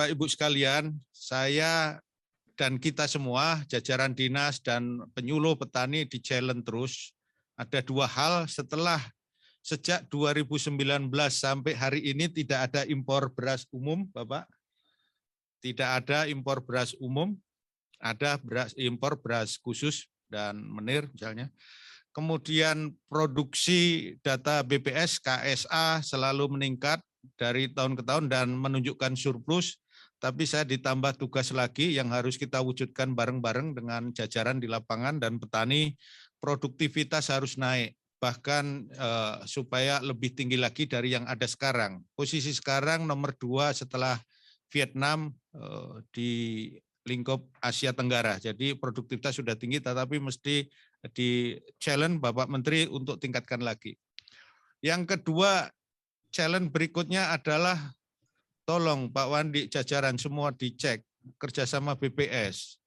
Bapak Ibu sekalian, saya dan kita semua, jajaran dinas dan penyuluh petani di challenge terus. Ada dua hal setelah sejak 2019 sampai hari ini tidak ada impor beras umum, Bapak. Tidak ada impor beras umum, ada impor beras khusus dan menir misalnya. Kemudian produksi data BPS KSA selalu meningkat dari tahun ke tahun dan menunjukkan surplus. Tapi saya ditambah tugas lagi yang harus kita wujudkan bareng-bareng dengan jajaran di lapangan dan petani, produktivitas harus naik, bahkan supaya lebih tinggi lagi dari yang ada sekarang. Posisi sekarang nomor 2 setelah Vietnam di lingkup Asia Tenggara. Jadi produktivitas sudah tinggi, tetapi mesti di challenge Bapak Menteri untuk tingkatkan lagi. Yang kedua, challenge berikutnya adalah tolong Pak Wandi, jajaran semua dicek kerjasama BPS.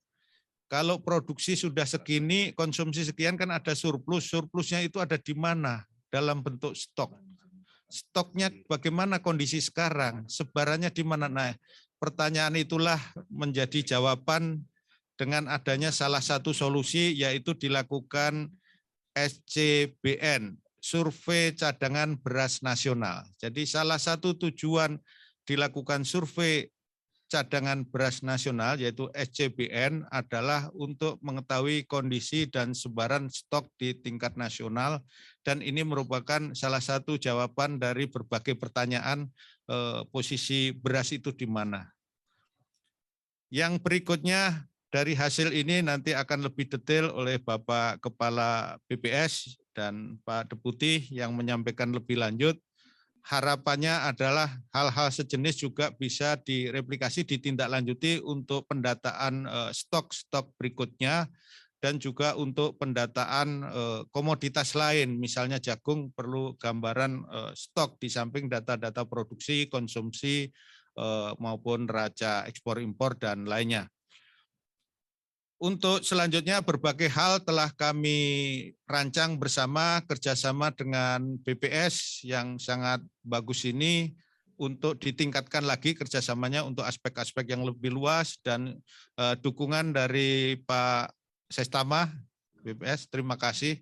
Kalau produksi sudah segini, konsumsi sekian kan ada surplus. Surplusnya itu ada di mana? Dalam bentuk stok. Stoknya bagaimana kondisi sekarang? Sebarannya di mana? Nah, pertanyaan itulah menjadi jawaban dengan adanya salah satu solusi, yaitu dilakukan SCBN, Survei Cadangan Beras Nasional. Jadi salah satu tujuan dilakukan survei cadangan beras nasional yaitu SCBN adalah untuk mengetahui kondisi dan sebaran stok di tingkat nasional, dan ini merupakan salah satu jawaban dari berbagai pertanyaan posisi beras itu di mana. Yang berikutnya dari hasil ini nanti akan lebih detail oleh Bapak Kepala BPS dan Pak Deputi yang menyampaikan lebih lanjut. Harapannya adalah hal-hal sejenis juga bisa direplikasi, ditindaklanjuti untuk pendataan stok-stok berikutnya dan juga untuk pendataan komoditas lain, misalnya jagung perlu gambaran stok di samping data-data produksi, konsumsi maupun neraca ekspor impor dan lainnya. Untuk selanjutnya berbagai hal telah kami rancang bersama kerjasama dengan BPS yang sangat bagus ini untuk ditingkatkan lagi kerjasamanya untuk aspek-aspek yang lebih luas, dan dukungan dari Pak Sestama BPS, terima kasih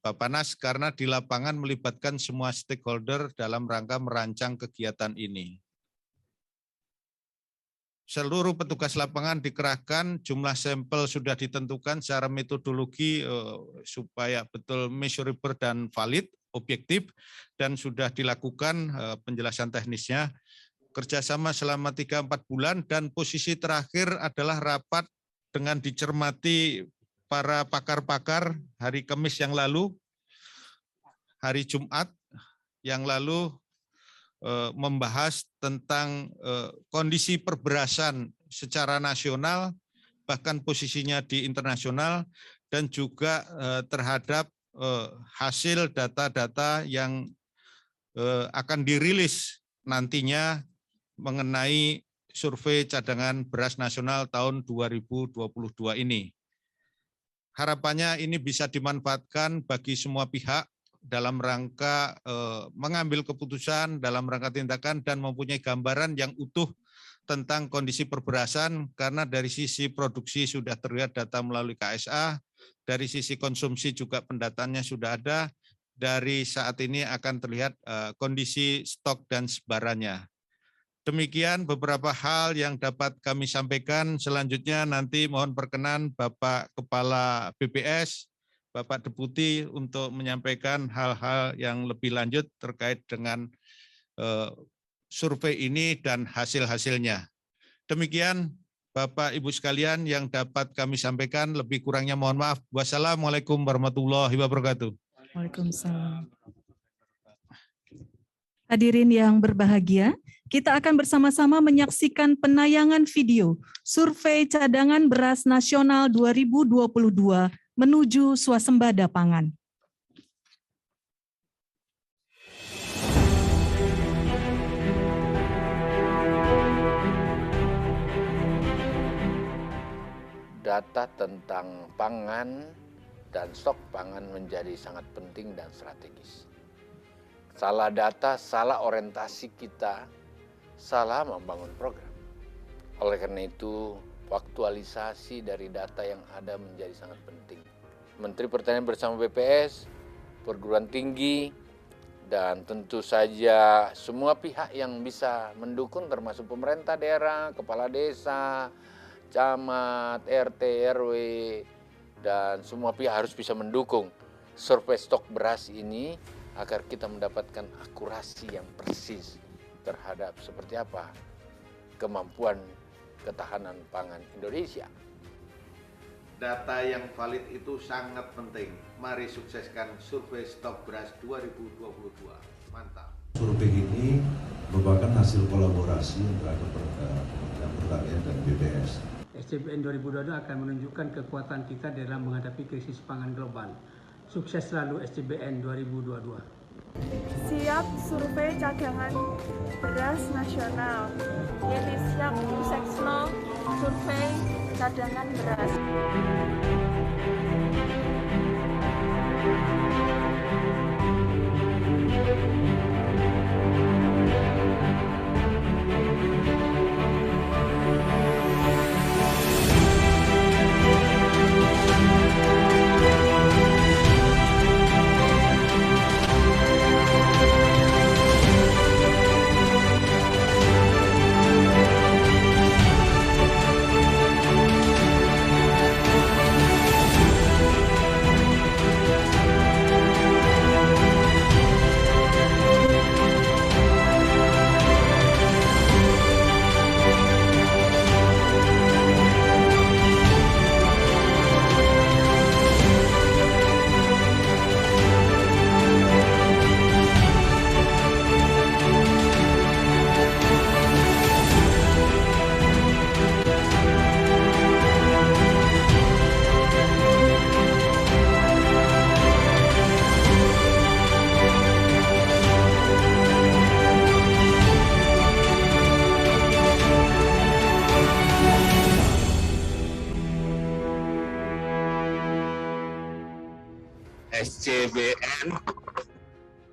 Bapak Nas karena di lapangan melibatkan semua stakeholder dalam rangka merancang kegiatan ini. Seluruh petugas lapangan dikerahkan, jumlah sampel sudah ditentukan secara metodologi supaya betul measurable dan valid, objektif, dan sudah dilakukan penjelasan teknisnya. Kerjasama selama 3-4 bulan, dan posisi terakhir adalah rapat dengan dicermati para pakar-pakar hari Kamis yang lalu, hari Jumat yang lalu, membahas tentang kondisi perberasan secara nasional, bahkan posisinya di internasional, dan juga terhadap hasil data-data yang akan dirilis nantinya mengenai survei cadangan beras nasional tahun 2022 ini. Harapannya ini bisa dimanfaatkan bagi semua pihak dalam rangka mengambil keputusan, dalam rangka tindakan, dan mempunyai gambaran yang utuh tentang kondisi perberasan, karena dari sisi produksi sudah terlihat data melalui KSA, dari sisi konsumsi juga pendataannya sudah ada, dari saat ini akan terlihat kondisi stok dan sebarannya. Demikian beberapa hal yang dapat kami sampaikan. Selanjutnya nanti mohon perkenan Bapak Kepala BPS, Bapak Deputi untuk menyampaikan hal-hal yang lebih lanjut terkait dengan survei ini dan hasil-hasilnya. Demikian Bapak Ibu sekalian yang dapat kami sampaikan, lebih kurangnya mohon maaf. Wassalamualaikum warahmatullahi wabarakatuh. Waalaikumsalam. Hadirin yang berbahagia, kita akan bersama-sama menyaksikan penayangan video Survei Cadangan Beras Nasional 2022 menuju swasembada pangan. Data tentang pangan dan stok pangan menjadi sangat penting dan strategis. Salah data, salah orientasi kita, salah membangun program. Oleh karena itu, faktualisasi dari data yang ada menjadi sangat penting. Menteri Pertanian bersama BPS, perguruan tinggi, dan tentu saja semua pihak yang bisa mendukung termasuk pemerintah daerah, kepala desa, camat, RT, RW, dan semua pihak harus bisa mendukung survei stok beras ini agar kita mendapatkan akurasi yang persis terhadap seperti apa kemampuan ketahanan pangan Indonesia. Data yang valid itu sangat penting. Mari sukseskan survei stok beras 2022. Mantap. Survei ini merupakan hasil kolaborasi antara Kementerian Pertanian dan BPS. SCBN 2022 akan menunjukkan kekuatan kita dalam menghadapi krisis pangan global. Sukses selalu SCBN 2022. Siap survei cadangan beras nasional. Ini siap Seksno survei cadangan beras. SCBN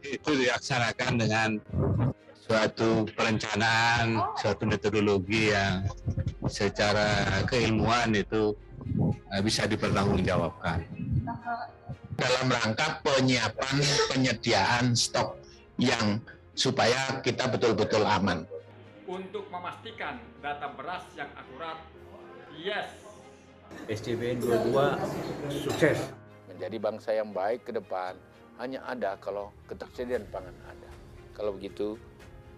itu dilaksanakan dengan suatu perencanaan, suatu metodologi yang secara keilmuan itu bisa dipertanggungjawabkan. Dalam rangka penyiapan penyediaan stok yang supaya kita betul-betul aman. Untuk memastikan data beras yang akurat, yes. SCBN 22 sukses. Menjadi bangsa yang baik ke depan hanya ada kalau ketersediaan pangan ada. Kalau begitu,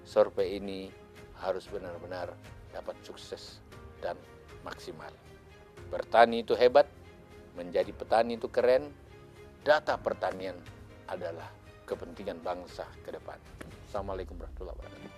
survei ini harus benar-benar dapat sukses dan maksimal. Bertani itu hebat, menjadi petani itu keren, data pertanian adalah kepentingan bangsa ke depan. Assalamualaikum warahmatullahi wabarakatuh.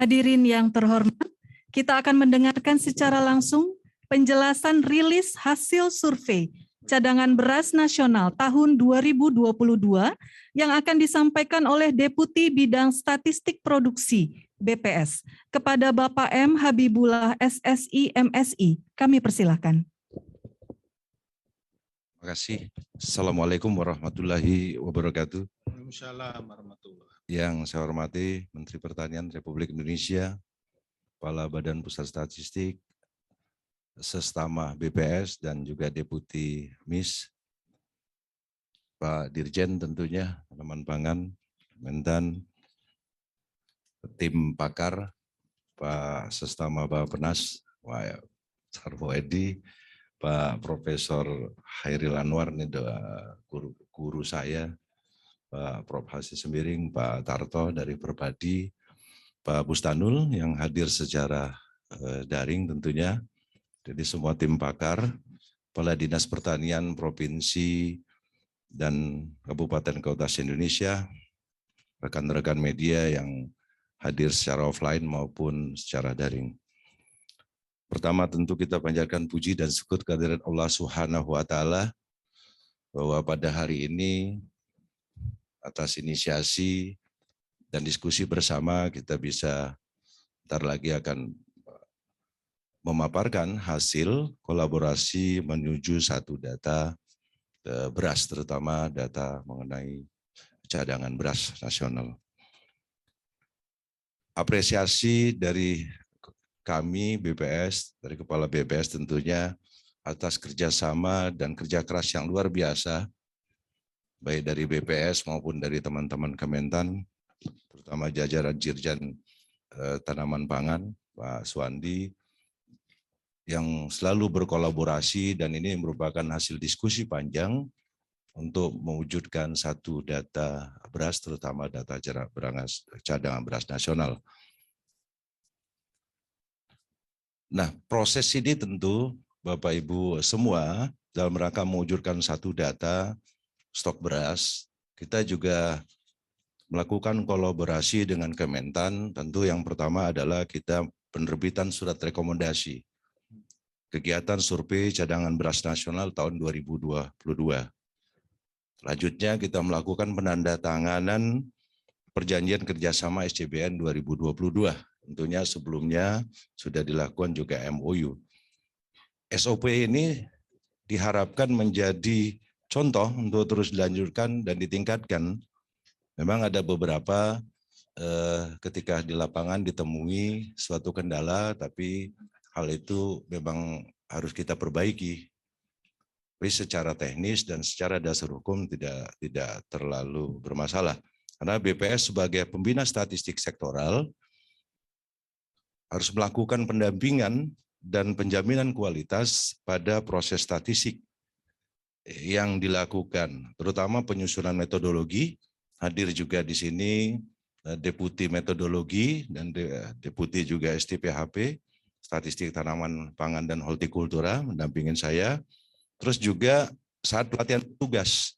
Hadirin yang terhormat, kita akan mendengarkan secara langsung penjelasan rilis hasil survei cadangan beras nasional tahun 2022 yang akan disampaikan oleh Deputi Bidang Statistik Produksi BPS kepada Bapak M. Habibullah SSI MSI. Kami persilahkan. Terima kasih. Assalamualaikum warahmatullahi wabarakatuh. Waalaikumsalam warahmatullahi. Yang saya hormati Menteri Pertanian Republik Indonesia, Kepala Badan Pusat Statistik, Sestama BPS, dan juga Deputi MIS, Pak Dirjen tentunya, teman pangan, Mentan, tim pakar, Pak Sestama Bappenas, Pak Sarwo Edi, Pak Profesor Hairil Anwar, ini guru saya, Pak Prof. Hasis Sembiring, Pak Tarto dari Perpadi, Pak Bustanul yang hadir secara daring tentunya, jadi semua tim pakar, Kepala Dinas Pertanian Provinsi dan Kabupaten Kota se-Indonesia, rekan-rekan media yang hadir secara offline maupun secara daring. Pertama tentu kita panjatkan puji dan syukur kehadirat Allah Subhanahu wa Ta'ala bahwa pada hari ini atas inisiasi dan diskusi bersama kita bisa ntar lagi akan memaparkan hasil kolaborasi menuju satu data beras, terutama data mengenai cadangan beras nasional. Apresiasi dari kami BPS, dari Kepala BPS tentunya atas kerjasama dan kerja keras yang luar biasa, baik dari BPS maupun dari teman-teman Kementan, terutama jajaran Dirjen Tanaman Pangan, Pak Suwandi, yang selalu berkolaborasi, dan ini merupakan hasil diskusi panjang untuk mewujudkan satu data beras, terutama data cadangan beras nasional. Nah, proses ini tentu Bapak Ibu semua dalam rangka mewujudkan satu data stok beras, kita juga melakukan kolaborasi dengan Kementan. Tentu yang pertama adalah kita penerbitan surat rekomendasi kegiatan survei cadangan beras nasional tahun 2022. Selanjutnya kita melakukan penandatanganan perjanjian kerjasama SCBN 2022. Tentunya sebelumnya sudah dilakukan juga MOU. SOP ini diharapkan menjadi contoh untuk terus dilanjutkan dan ditingkatkan. Memang ada beberapa ketika di lapangan ditemui suatu kendala, tapi hal itu memang harus kita perbaiki. Tapi secara teknis dan secara dasar hukum tidak terlalu bermasalah. Karena BPS sebagai pembina statistik sektoral harus melakukan pendampingan dan penjaminan kualitas pada proses statistik yang dilakukan, terutama penyusunan metodologi. Hadir juga di sini Deputi Metodologi dan Deputi juga STPHP, Statistik Tanaman Pangan dan Hortikultura, mendampingin saya. Terus juga saat pelatihan tugas,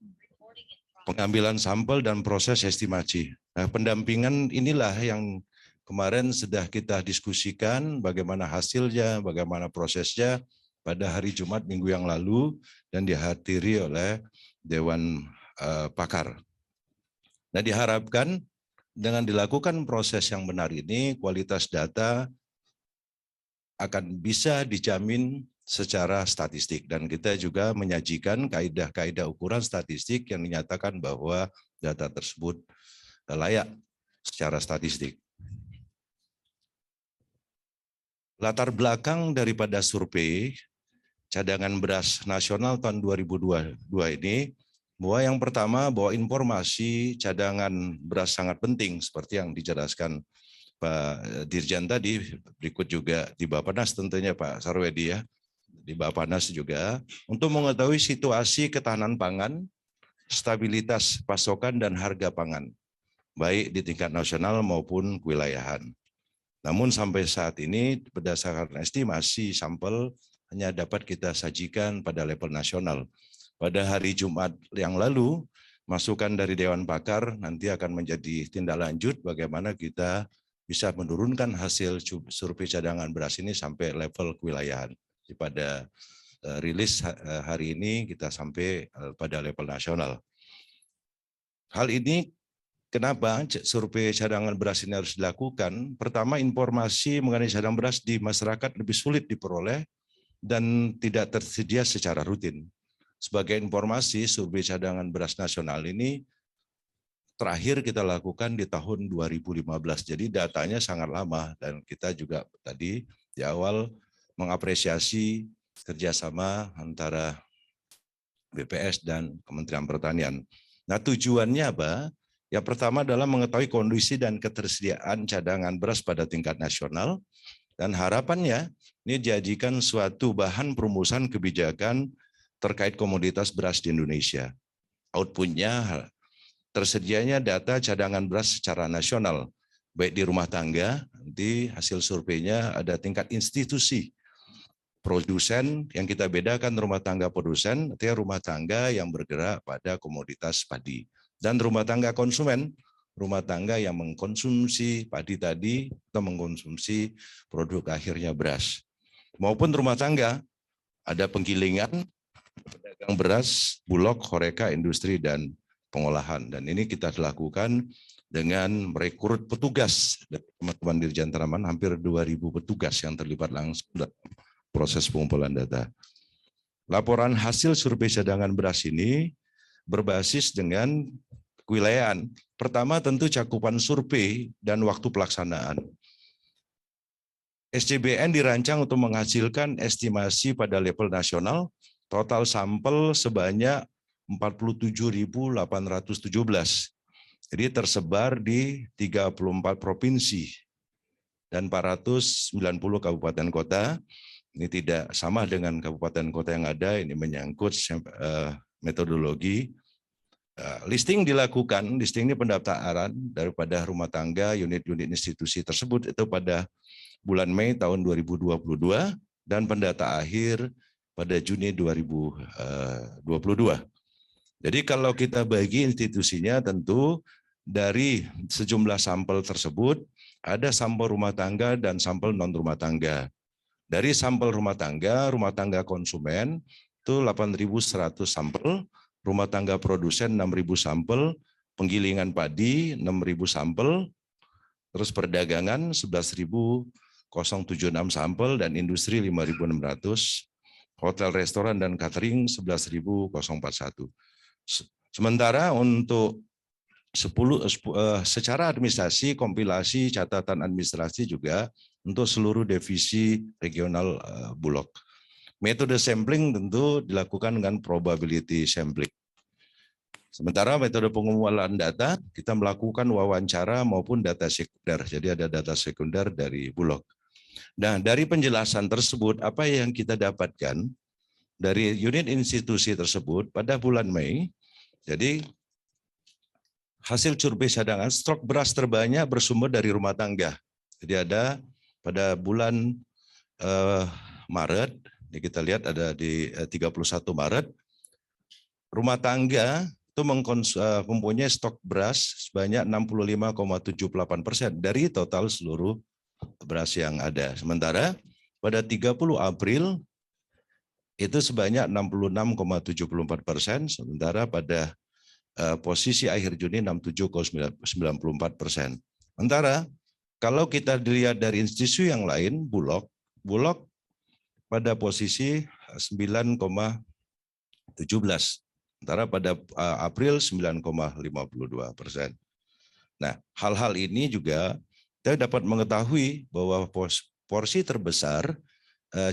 pengambilan sampel dan proses estimasi. Nah, pendampingan inilah yang kemarin sudah kita diskusikan bagaimana hasilnya, bagaimana prosesnya pada hari Jumat minggu yang lalu dan dihadiri oleh Dewan Pakar. Nah, diharapkan dengan dilakukan proses yang benar ini, kualitas data akan bisa dijamin secara statistik, dan kita juga menyajikan kaidah-kaidah ukuran statistik yang dinyatakan bahwa data tersebut layak secara statistik. Latar belakang daripada survei cadangan beras nasional tahun 2022 ini, bahwa yang pertama bahwa informasi cadangan beras sangat penting seperti yang dijelaskan Pak Dirjen tadi, berikut juga di Bappenas tentunya Pak Sarwedi ya, di Bappenas juga, untuk mengetahui situasi ketahanan pangan, stabilitas pasokan dan harga pangan, baik di tingkat nasional maupun kewilayahan. Namun sampai saat ini berdasarkan estimasi sampel hanya dapat kita sajikan pada level nasional. Pada hari Jumat yang lalu, masukan dari Dewan Pakar nanti akan menjadi tindak lanjut bagaimana kita bisa menurunkan hasil survei cadangan beras ini sampai level kewilayahan. Pada rilis hari ini kita sampai pada level nasional. Hal ini kenapa survei cadangan beras ini harus dilakukan? Pertama, informasi mengenai cadangan beras di masyarakat lebih sulit diperoleh dan tidak tersedia secara rutin. Sebagai informasi, survei cadangan beras nasional ini terakhir kita lakukan di tahun 2015. Jadi datanya sangat lama, dan kita juga tadi di awal mengapresiasi kerjasama antara BPS dan Kementerian Pertanian. Nah, tujuannya apa? Yang pertama adalah mengetahui kondisi dan ketersediaan cadangan beras pada tingkat nasional, dan harapannya ini dijadikan suatu bahan perumusan kebijakan terkait komoditas beras di Indonesia. Outputnya tersedianya data cadangan beras secara nasional, baik di rumah tangga, nanti hasil surveinya ada tingkat institusi, produsen yang kita bedakan rumah tangga produsen, artinya rumah tangga yang bergerak pada komoditas padi, dan rumah tangga konsumen, rumah tangga yang mengkonsumsi padi tadi atau mengkonsumsi produk akhirnya beras, maupun rumah tangga ada penggilingan, pedagang beras, bulog, horeca, industri, dan pengolahan. Dan ini kita lakukan dengan merekrut petugas dari teman-teman Dirjen Tanaman, hampir 2.000 petugas yang terlibat langsung dalam proses pengumpulan data. Laporan hasil survei cadangan beras ini berbasis dengan kewilayahan. Pertama tentu cakupan survei dan waktu pelaksanaan. SCBN dirancang untuk menghasilkan estimasi pada level nasional, total sampel sebanyak 47.817. Jadi tersebar di 34 provinsi dan 490 kabupaten kota. Ini tidak sama dengan kabupaten kota yang ada, ini menyangkut metodologi. Listing dilakukan, listing ini pendaftaran daripada rumah tangga, unit-unit institusi tersebut itu pada bulan Mei tahun 2022 dan pendata akhir pada Juni 2022. Jadi kalau kita bagi institusinya tentu dari sejumlah sampel tersebut ada sampel rumah tangga dan sampel non rumah tangga. Dari sampel rumah tangga konsumen itu 8.100 sampel, rumah tangga produsen 6.000 sampel, penggilingan padi 6.000 sampel, terus perdagangan 11.076 sampel dan industri 5.600, hotel, restoran dan catering 11.041. Sementara untuk secara administrasi, kompilasi, catatan administrasi juga untuk seluruh divisi regional Bulog. Metode sampling tentu dilakukan dengan probability sampling. Sementara metode pengumpulan data, kita melakukan wawancara maupun data sekunder. Jadi ada data sekunder dari Bulog. Nah, dari penjelasan tersebut, apa yang kita dapatkan dari unit institusi tersebut pada bulan Mei, jadi hasil survei cadangan stok beras terbanyak bersumber dari rumah tangga. Jadi ada pada bulan Maret, ini kita lihat ada di 31 Maret, rumah tangga itu mempunyai stok beras sebanyak 65,78% dari total seluruh beras yang ada. Sementara pada 30 April itu sebanyak 66,74%, sementara pada posisi akhir Juni 67,94%. Sementara kalau kita dilihat dari institusi yang lain, Bulog pada posisi 9,17%. Sementara pada April 9,52%. Nah, hal-hal ini juga kita dapat mengetahui bahwa porsi terbesar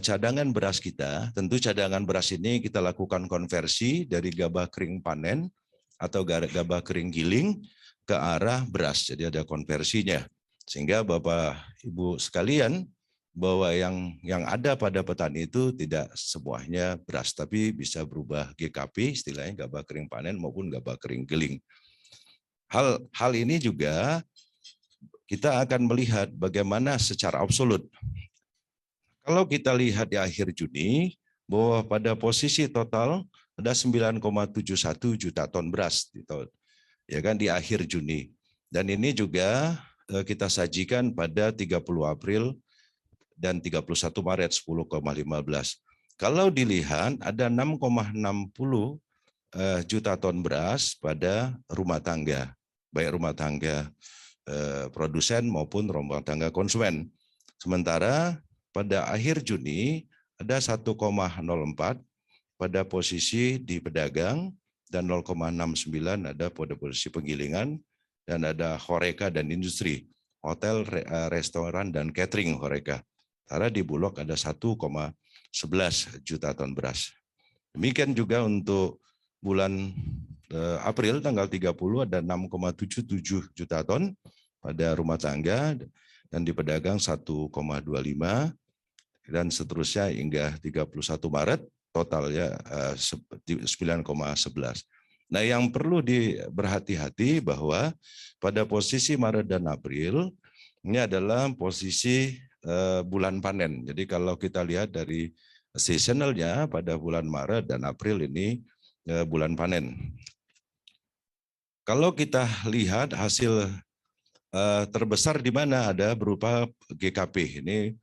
cadangan beras kita, tentu cadangan beras ini kita lakukan konversi dari gabah kering panen atau gabah kering giling ke arah beras. Jadi ada konversinya. Sehingga Bapak Ibu sekalian, bahwa yang ada pada petani itu tidak semuanya beras, tapi bisa berubah GKP, istilahnya gabah kering panen maupun gabah kering giling. Hal ini juga kita akan melihat bagaimana secara absolut. Kalau kita lihat di akhir Juni, bahwa pada posisi total ada 9,71 juta ton beras ya kan, di akhir Juni. Dan ini juga kita sajikan pada 30 April dan 31 Maret 10,15. Kalau dilihat ada 6,60 juta ton beras pada rumah tangga, baik rumah tangga produsen maupun rumah tangga konsumen. Sementara pada akhir Juni ada 1,04 pada posisi di pedagang dan 0,69 ada pada posisi penggilingan, dan ada horeca dan industri, hotel, restoran dan catering horeca. Karena di Bulog ada 1,11 juta ton beras. Demikian juga untuk bulan April tanggal 30 ada 6,77 juta ton pada rumah tangga dan di pedagang 1,25 dan seterusnya hingga 31 Maret totalnya 9,11. Nah, yang perlu berhati-hati bahwa pada posisi Maret dan April ini adalah posisi bulan panen. Jadi kalau kita lihat dari seasonalnya pada bulan Maret dan April ini bulan panen. Kalau kita lihat hasil terbesar di mana ada berupa GKP. Ini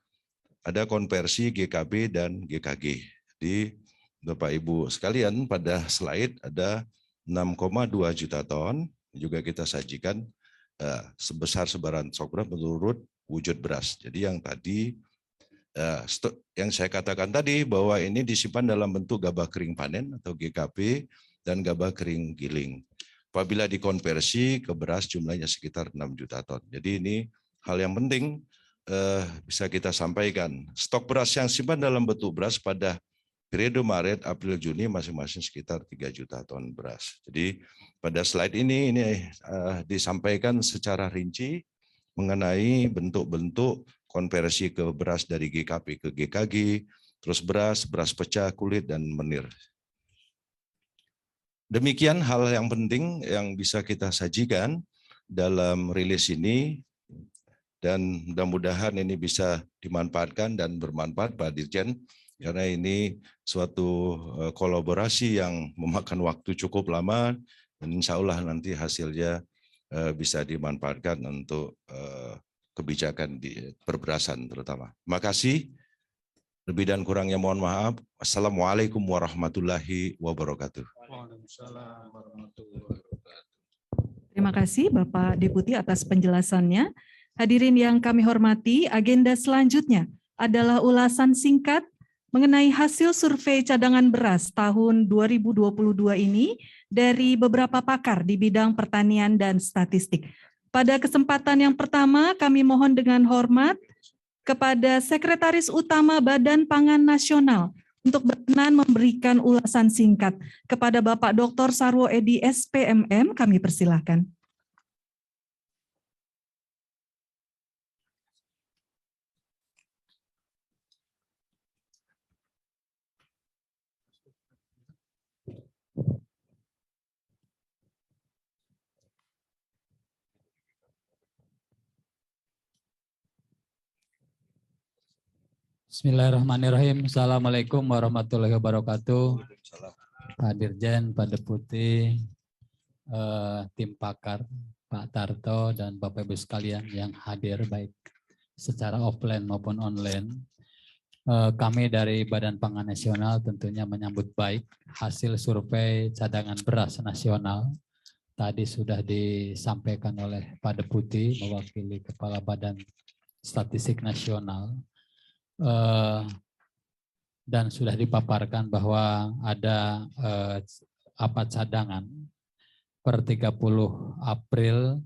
ada konversi GKB dan GKG. Di Bapak Ibu sekalian pada slide ada 6,2 juta ton, juga kita sajikan sebesar sebaran stok beras menurut wujud beras. Jadi yang tadi yang saya katakan tadi bahwa ini disimpan dalam bentuk gabah kering panen atau GKP dan gabah kering giling. Apabila dikonversi ke beras jumlahnya sekitar 6 juta ton. Jadi ini hal yang penting bisa kita sampaikan. Stok beras yang simpan dalam bentuk beras pada periode Maret, April, Juni masing-masing sekitar 3 juta ton beras. Jadi pada slide ini disampaikan secara rinci mengenai bentuk-bentuk konversi ke beras dari GKP ke GKG, terus beras pecah, kulit, dan menir. Demikian hal yang penting yang bisa kita sajikan dalam rilis ini, dan mudah-mudahan ini bisa dimanfaatkan dan bermanfaat Pak Dirjen, karena ini suatu kolaborasi yang memakan waktu cukup lama, dan insya Allah nanti hasilnya bisa dimanfaatkan untuk kebijakan di perberasan terutama. Terima kasih. Lebih dan kurangnya mohon maaf. Assalamualaikum warahmatullahi wabarakatuh. Waalaikumsalam warahmatullahi wabarakatuh. Terima kasih Bapak Deputi atas penjelasannya. Hadirin yang kami hormati, agenda selanjutnya adalah ulasan singkat mengenai hasil survei cadangan beras tahun 2022 ini dari beberapa pakar di bidang pertanian dan statistik. Pada kesempatan yang pertama, kami mohon dengan hormat kepada Sekretaris Utama Badan Pangan Nasional untuk berkenan memberikan ulasan singkat. Kepada Bapak Dr. Sarwo Edi SPMM, kami persilahkan. Bismillahirrahmanirrahim. Assalamualaikum warahmatullahi wabarakatuh. Pak Dirjen, Pak Deputi, tim pakar, Pak Tarto, dan Bapak Ibu sekalian yang hadir baik secara offline maupun online. Kami dari Badan Pangan Nasional tentunya menyambut baik hasil survei cadangan beras nasional. Tadi sudah disampaikan oleh Pak Deputi mewakili Kepala Badan Statistik Nasional. Dan sudah dipaparkan bahwa ada cadangan per 30 April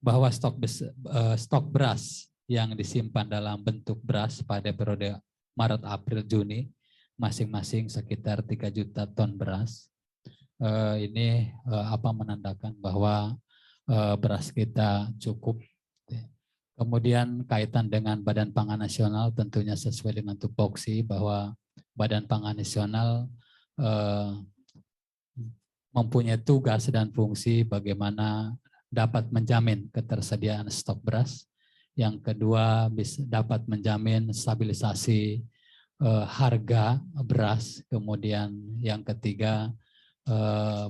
bahwa stok beras yang disimpan dalam bentuk beras pada periode Maret, April, Juni masing-masing sekitar 3 juta ton beras. Ini menandakan bahwa beras kita cukup. Kemudian kaitan dengan Badan Pangan Nasional tentunya sesuai dengan tupoksi bahwa Badan Pangan Nasional mempunyai tugas dan fungsi bagaimana dapat menjamin ketersediaan stok beras. Yang kedua dapat menjamin stabilisasi harga beras. Kemudian yang ketiga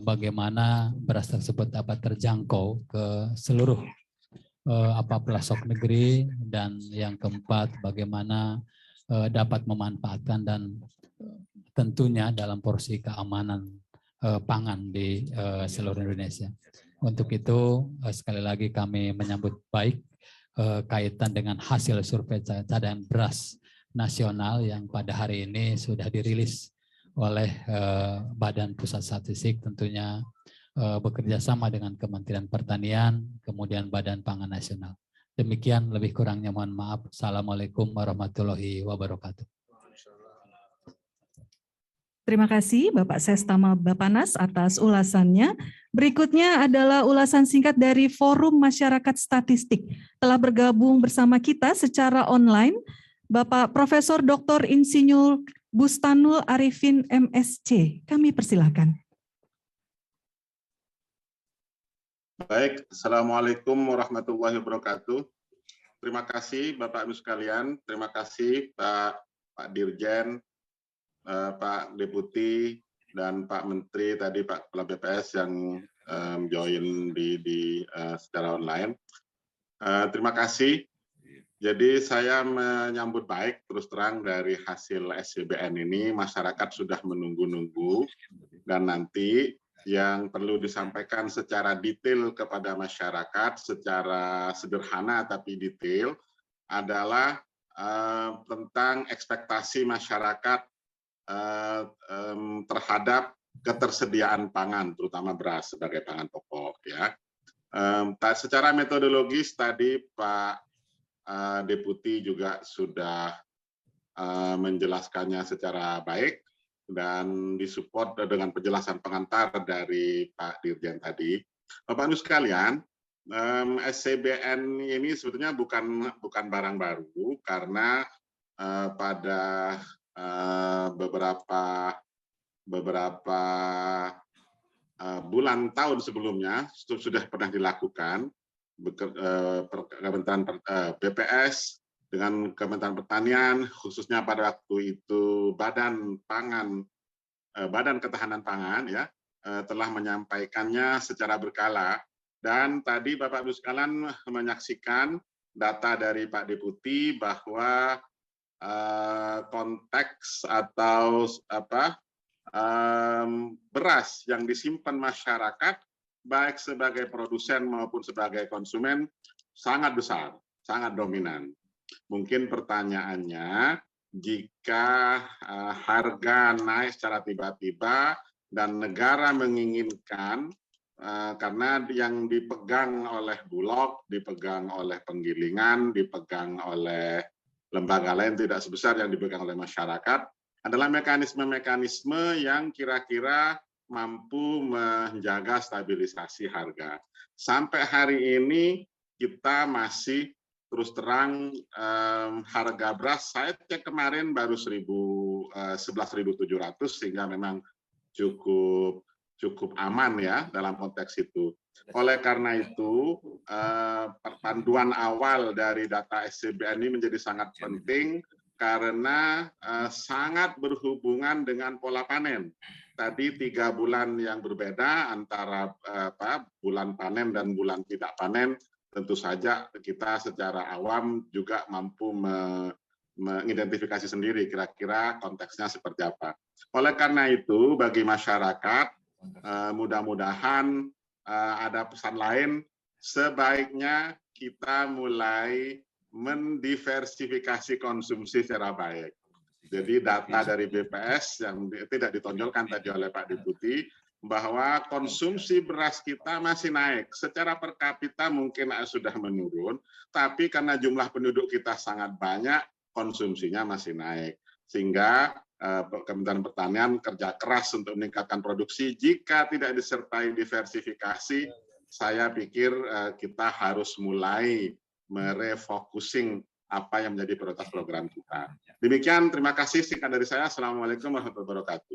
bagaimana beras tersebut dapat terjangkau ke seluruh pelosok negeri, dan yang keempat bagaimana dapat memanfaatkan dan tentunya dalam porsi keamanan pangan di seluruh Indonesia. Untuk itu sekali lagi kami menyambut baik kaitan dengan hasil survei cadangan beras nasional yang pada hari ini sudah dirilis oleh Badan Pusat Statistik, tentunya bekerja sama dengan Kementerian Pertanian, kemudian Badan Pangan Nasional. Demikian, lebih kurangnya mohon maaf. Assalamualaikum warahmatullahi wabarakatuh. Terima kasih Bapak Sestama Bapanas atas ulasannya. Berikutnya adalah ulasan singkat dari Forum Masyarakat Statistik. Telah bergabung bersama kita secara online Bapak Profesor Dr. Insinyur Bustanul Arifin MSc. Kami persilahkan. Baik, Assalamualaikum warahmatullahi wabarakatuh. Terima kasih Bapak Ibu sekalian, terima kasih Pak Dirjen, Pak Deputi, dan Pak Menteri tadi, Pak Kepala BPS yang join secara online. Terima kasih. Jadi saya menyambut baik terus terang dari hasil SCBN ini, masyarakat sudah menunggu-nunggu, dan nanti yang perlu disampaikan secara detail kepada masyarakat, secara sederhana tapi detail, adalah tentang ekspektasi masyarakat terhadap ketersediaan pangan, terutama beras sebagai pangan pokok. Ya. Secara metodologis tadi Pak Deputi juga sudah menjelaskannya secara baik dan disupport dengan penjelasan pengantar dari Pak Dirjen tadi. Bapak Ibu sekalian, SCBN ini sebetulnya bukan barang baru karena pada beberapa bulan tahun sebelumnya sudah pernah dilakukan Kementerian BPS dengan Kementerian Pertanian, khususnya pada waktu itu Badan Ketahanan Pangan ya telah menyampaikannya secara berkala. Dan tadi Bapak Ibu sekalian menyaksikan data dari Pak Deputi bahwa konteks atau beras yang disimpan masyarakat baik sebagai produsen maupun sebagai konsumen sangat besar, sangat dominan. Mungkin pertanyaannya, jika harga naik secara tiba-tiba dan negara menginginkan, karena yang dipegang oleh Bulog, dipegang oleh penggilingan, dipegang oleh lembaga lain tidak sebesar yang dipegang oleh masyarakat, adalah mekanisme-mekanisme yang kira-kira mampu menjaga stabilisasi harga. Sampai hari ini kita masih terus terang harga beras saya cek kemarin baru 11.700 sehingga memang cukup aman ya dalam konteks itu. Oleh karena itu panduan awal dari data SCBN ini menjadi sangat penting karena sangat berhubungan dengan pola panen. Tadi 3 bulan yang berbeda antara bulan panen dan bulan tidak panen, tentu saja kita secara awam juga mampu mengidentifikasi sendiri kira-kira konteksnya seperti apa. Oleh karena itu, bagi masyarakat, mudah-mudahan ada pesan lain, sebaiknya kita mulai mendiversifikasi konsumsi secara baik. Jadi data dari BPS yang tidak ditonjolkan tadi oleh Pak Deputi, bahwa konsumsi beras kita masih naik. Secara per kapita mungkin sudah menurun, tapi karena jumlah penduduk kita sangat banyak, konsumsinya masih naik. Sehingga Kementerian Pertanian kerja keras untuk meningkatkan produksi. Jika tidak disertai diversifikasi, saya pikir kita harus mulai merefocusing apa yang menjadi prioritas program kita. Demikian, terima kasih singkat dari saya. Assalamualaikum warahmatullahi wabarakatuh.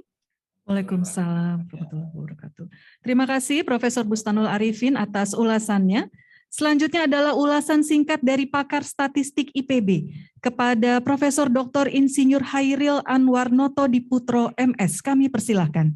Waalaikumsalam warahmatullahi wabarakatuh. Terima kasih Profesor Bustanul Arifin atas ulasannya. Selanjutnya adalah ulasan singkat dari pakar statistik IPB kepada Profesor Dr. Insinyur Hairil Anwar Noto Diputro MS. Kami persilahkan.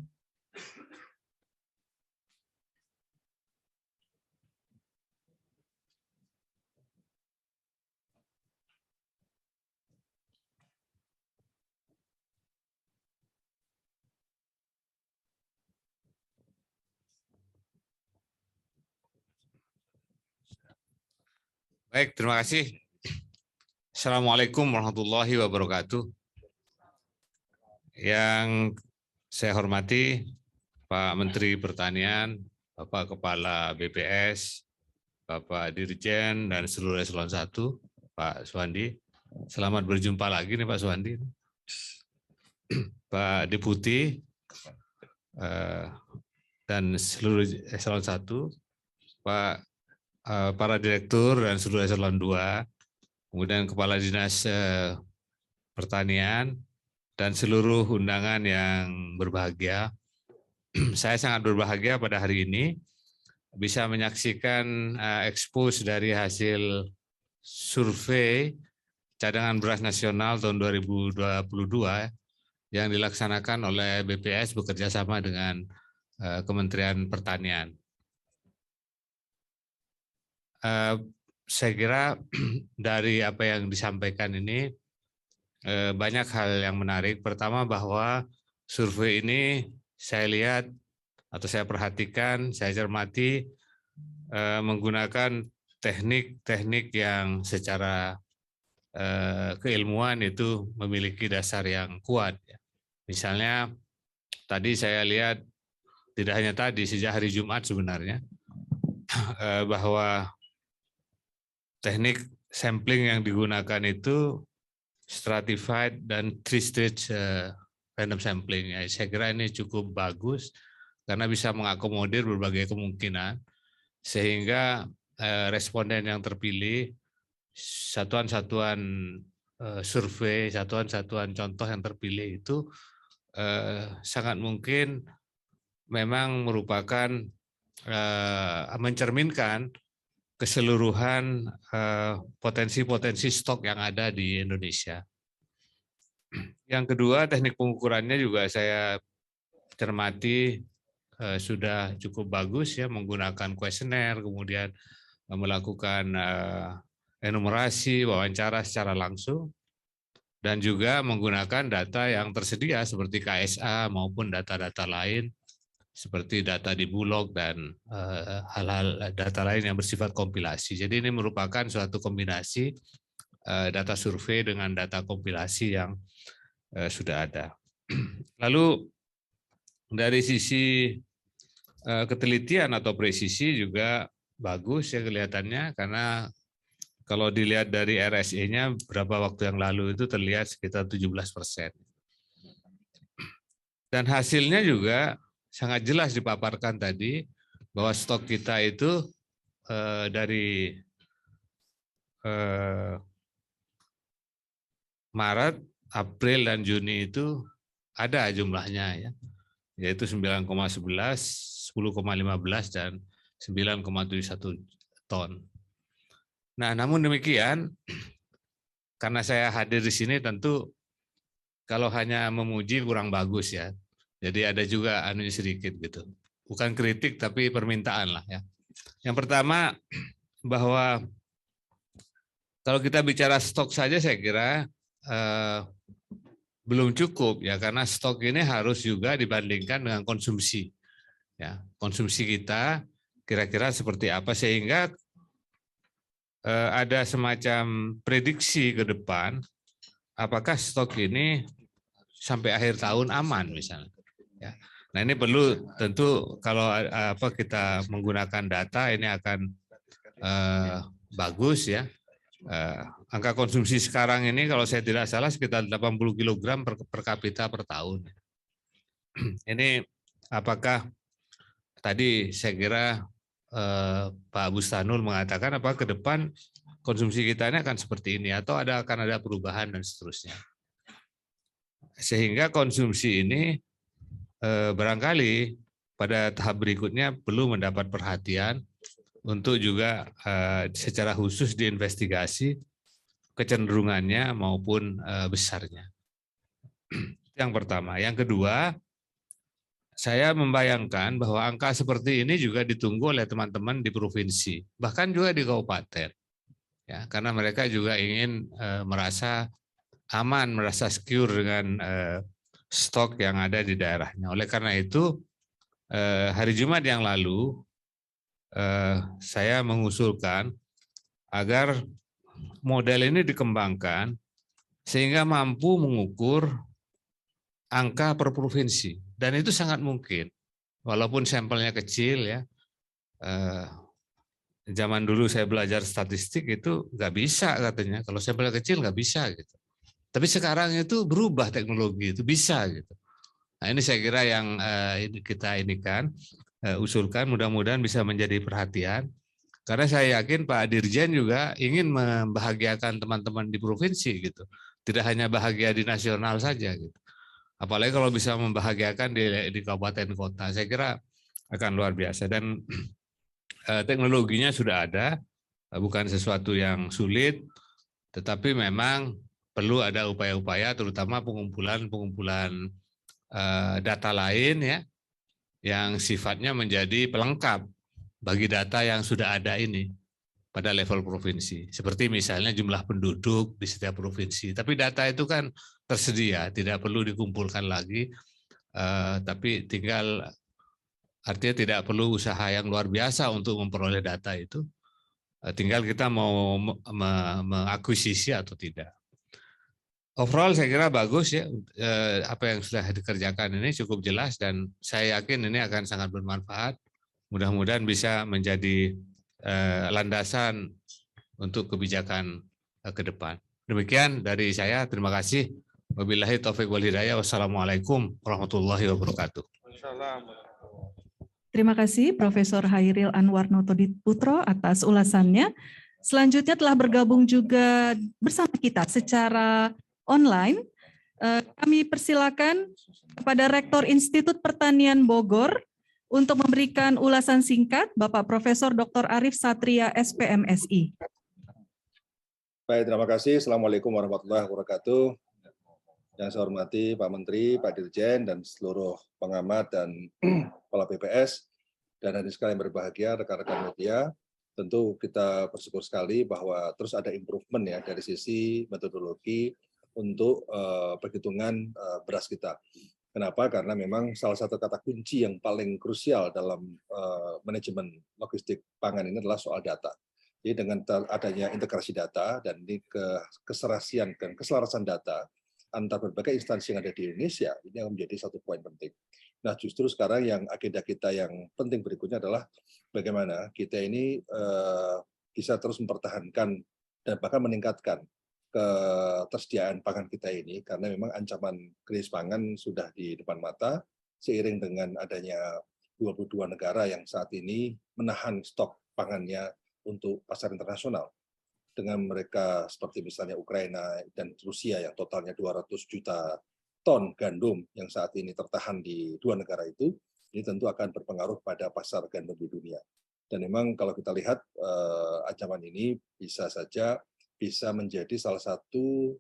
Baik, terima kasih. Assalamualaikum warahmatullahi wabarakatuh. Yang saya hormati Pak Menteri Pertanian, Bapak Kepala BPS, Bapak Dirjen, dan seluruh eselon 1, Pak Suwandi. Selamat berjumpa lagi nih Pak Suwandi. Pak Deputi, dan seluruh eselon 1, Pak para direktur dan seluruh eselon 2, kemudian Kepala Dinas Pertanian, dan seluruh undangan yang berbahagia. Saya sangat berbahagia pada hari ini bisa menyaksikan expose dari hasil survei cadangan beras nasional tahun 2022 yang dilaksanakan oleh BPS bekerja sama dengan Kementerian Pertanian. Saya kira dari apa yang disampaikan ini banyak hal yang menarik. Pertama bahwa survei ini saya lihat atau saya perhatikan, saya cermati menggunakan teknik-teknik yang secara keilmuan itu memiliki dasar yang kuat. Misalnya tadi saya lihat, tidak hanya tadi, sejak hari Jumat sebenarnya, bahwa teknik sampling yang digunakan itu stratified dan three-stage random sampling. Saya kira ini cukup bagus karena bisa mengakomodir berbagai kemungkinan, sehingga responden yang terpilih, satuan-satuan survei, satuan-satuan contoh yang terpilih itu sangat mungkin memang merupakan mencerminkan keseluruhan potensi-potensi stok yang ada di Indonesia. Yang kedua, teknik pengukurannya juga saya cermati sudah cukup bagus ya, menggunakan kuesioner, kemudian melakukan enumerasi, wawancara secara langsung, dan juga menggunakan data yang tersedia seperti KSA maupun data-data lain seperti data di Bulog dan hal-hal data lain yang bersifat kompilasi. Jadi ini merupakan suatu kombinasi data survei dengan data kompilasi yang sudah ada. Lalu dari sisi ketelitian atau presisi juga bagus ya kelihatannya, karena kalau dilihat dari RSE-nya beberapa waktu yang lalu itu terlihat sekitar 17%. Dan hasilnya juga sangat jelas dipaparkan tadi, bahwa stok kita itu dari Maret, April, dan Juni itu ada jumlahnya ya, yaitu 9,11, 10,15, dan 9,71 ton. Nah, namun demikian, karena saya hadir di sini tentu kalau hanya memuji kurang bagus ya. Jadi ada juga anunya sedikit gitu. Bukan kritik tapi permintaan lah ya. Yang pertama, bahwa kalau kita bicara stok saja saya kira belum cukup ya, karena stok ini harus juga dibandingkan dengan konsumsi. Ya, konsumsi kita kira-kira seperti apa, sehingga ada semacam prediksi ke depan apakah stok ini sampai akhir tahun aman misalnya. Ya. Nah ini perlu tentu kalau kita menggunakan data ini akan bagus ya. Angka konsumsi sekarang ini kalau saya tidak salah sekitar 80 kg per kapita per tahun. Ini apakah tadi saya kira Pak Bustanul mengatakan apa ke depan konsumsi kita ini akan seperti ini atau akan ada perubahan dan seterusnya. Sehingga konsumsi ini barangkali pada tahap berikutnya perlu mendapat perhatian untuk juga secara khusus diinvestigasi kecenderungannya maupun besarnya. Yang pertama. Yang kedua, saya membayangkan bahwa angka seperti ini juga ditunggu oleh teman-teman di provinsi, bahkan juga di kabupaten. Ya, karena mereka juga ingin merasa aman, merasa secure dengan stok yang ada di daerahnya. Oleh karena itu, hari Jumat yang lalu, saya mengusulkan agar model ini dikembangkan sehingga mampu mengukur angka per provinsi. Dan itu sangat mungkin, walaupun sampelnya kecil ya. Zaman dulu saya belajar statistik itu nggak bisa katanya, kalau sampelnya kecil nggak bisa gitu. Tapi sekarang itu berubah teknologi, itu bisa gitu. Nah ini saya kira yang kita usulkan, mudah-mudahan bisa menjadi perhatian. Karena saya yakin Pak Dirjen juga ingin membahagiakan teman-teman di provinsi gitu. Tidak hanya bahagia di nasional saja gitu. Apalagi kalau bisa membahagiakan di kabupaten kota, saya kira akan luar biasa. Dan teknologinya sudah ada, bukan sesuatu yang sulit, tetapi memang perlu ada upaya-upaya, terutama pengumpulan data lain ya, yang sifatnya menjadi pelengkap bagi data yang sudah ada ini pada level provinsi. Seperti misalnya jumlah penduduk di setiap provinsi. Tapi data itu kan tersedia, tidak perlu dikumpulkan lagi, tapi tinggal Artinya tidak perlu usaha yang luar biasa untuk memperoleh data itu. Tinggal kita mau mengakuisisi atau tidak. Overall saya kira bagus ya, apa yang sudah dikerjakan ini cukup jelas dan saya yakin ini akan sangat bermanfaat. Mudah-mudahan bisa menjadi landasan untuk kebijakan ke depan. Demikian dari saya, terima kasih. Wabillahi taufiq wal hidayah. Wassalamualaikum warahmatullahi wabarakatuh. Terima kasih Profesor Hairil Anwar Notodiputro atas ulasannya. Selanjutnya telah bergabung juga bersama kita secara online. Kami persilakan kepada Rektor Institut Pertanian Bogor untuk memberikan ulasan singkat, Bapak Profesor Dr. Arief Satria, SPMSI. Baik, terima kasih. Assalamualaikum warahmatullahi wabarakatuh. Yang saya hormati Pak Menteri, Pak Dirjen, dan seluruh pengamat dan kepala BPS, dan hadirin sekalian berbahagia, rekan-rekan media. Tentu kita bersyukur sekali bahwa terus ada improvement ya dari sisi metodologi untuk perhitungan beras kita. Kenapa? Karena memang salah satu kata kunci yang paling krusial dalam manajemen logistik pangan ini adalah soal data. Jadi dengan adanya integrasi data dan ini keserasian dan keselarasan data antar berbagai instansi yang ada di Indonesia, ini akan menjadi satu poin penting. Nah, justru sekarang yang agenda kita yang penting berikutnya adalah bagaimana kita ini bisa terus mempertahankan dan bahkan meningkatkan ketersediaan pangan kita ini, karena memang ancaman krisis pangan sudah di depan mata, seiring dengan adanya 22 negara yang saat ini menahan stok pangannya untuk pasar internasional. Dengan mereka seperti misalnya Ukraina dan Rusia yang totalnya 200 juta ton gandum yang saat ini tertahan di dua negara itu, ini tentu akan berpengaruh pada pasar gandum di dunia. Dan memang kalau kita lihat ancaman ini bisa saja bisa menjadi salah satu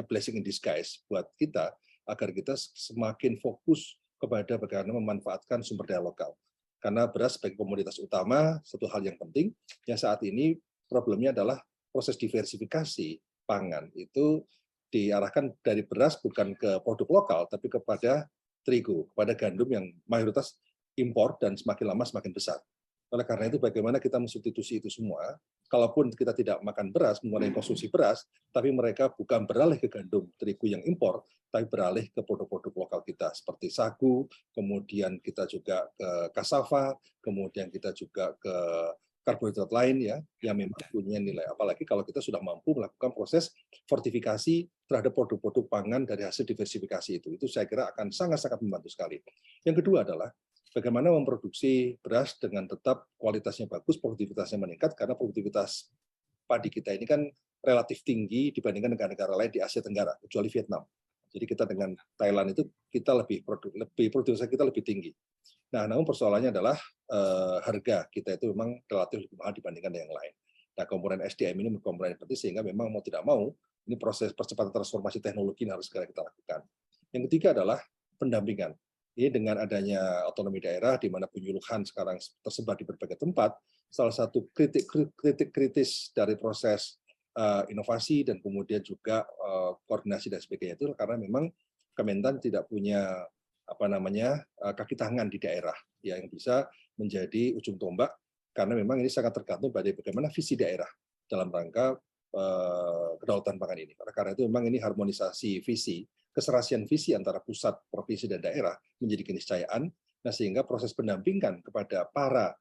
blessing in disguise buat kita agar kita semakin fokus kepada bagaimana memanfaatkan sumber daya lokal. Karena beras sebagai komoditas utama, satu hal yang penting yang saat ini problemnya adalah proses diversifikasi pangan itu diarahkan dari beras bukan ke produk lokal, tapi kepada terigu, kepada gandum yang mayoritas impor dan semakin lama semakin besar. Oleh karena itu bagaimana kita mensubstitusi itu semua, kalaupun kita tidak makan beras, mengurangi konsumsi beras, tapi mereka bukan beralih ke gandum terigu yang impor, tapi beralih ke produk-produk lokal kita, seperti sagu, kemudian kita juga ke cassava, kemudian kita juga ke karbohidrat lain ya yang memang punya nilai, apalagi kalau kita sudah mampu melakukan proses fortifikasi terhadap produk-produk pangan dari hasil diversifikasi itu saya kira akan sangat-sangat membantu sekali. Yang kedua adalah bagaimana memproduksi beras dengan tetap kualitasnya bagus, produktivitasnya meningkat, karena produktivitas padi kita ini kan relatif tinggi dibandingkan negara-negara lain di Asia Tenggara, kecuali Vietnam. Jadi kita dengan Thailand itu kita produktivitas kita lebih tinggi. Nah, namun persoalannya adalah harga kita itu memang relatif lebih mahal dibandingkan dengan yang lain. Nah, komponen SDM ini komponen penting sehingga memang mau tidak mau ini proses percepatan transformasi teknologi yang harus segera kita lakukan. Yang ketiga adalah pendampingan. Ini dengan adanya otonomi daerah di mana penyuluhan sekarang tersebar di berbagai tempat, salah satu kritik kritis dari proses inovasi dan kemudian juga koordinasi dan sebagainya itu karena memang Kementan tidak punya kaki tangan di daerah ya, yang bisa menjadi ujung tombak, karena memang ini sangat tergantung pada bagaimana visi daerah dalam rangka kedaulatan pangan ini. Karena itu memang ini harmonisasi visi, keserasian visi antara pusat, provinsi, dan daerah menjadi keniscayaan. Nah, sehingga proses pendampingan kepada para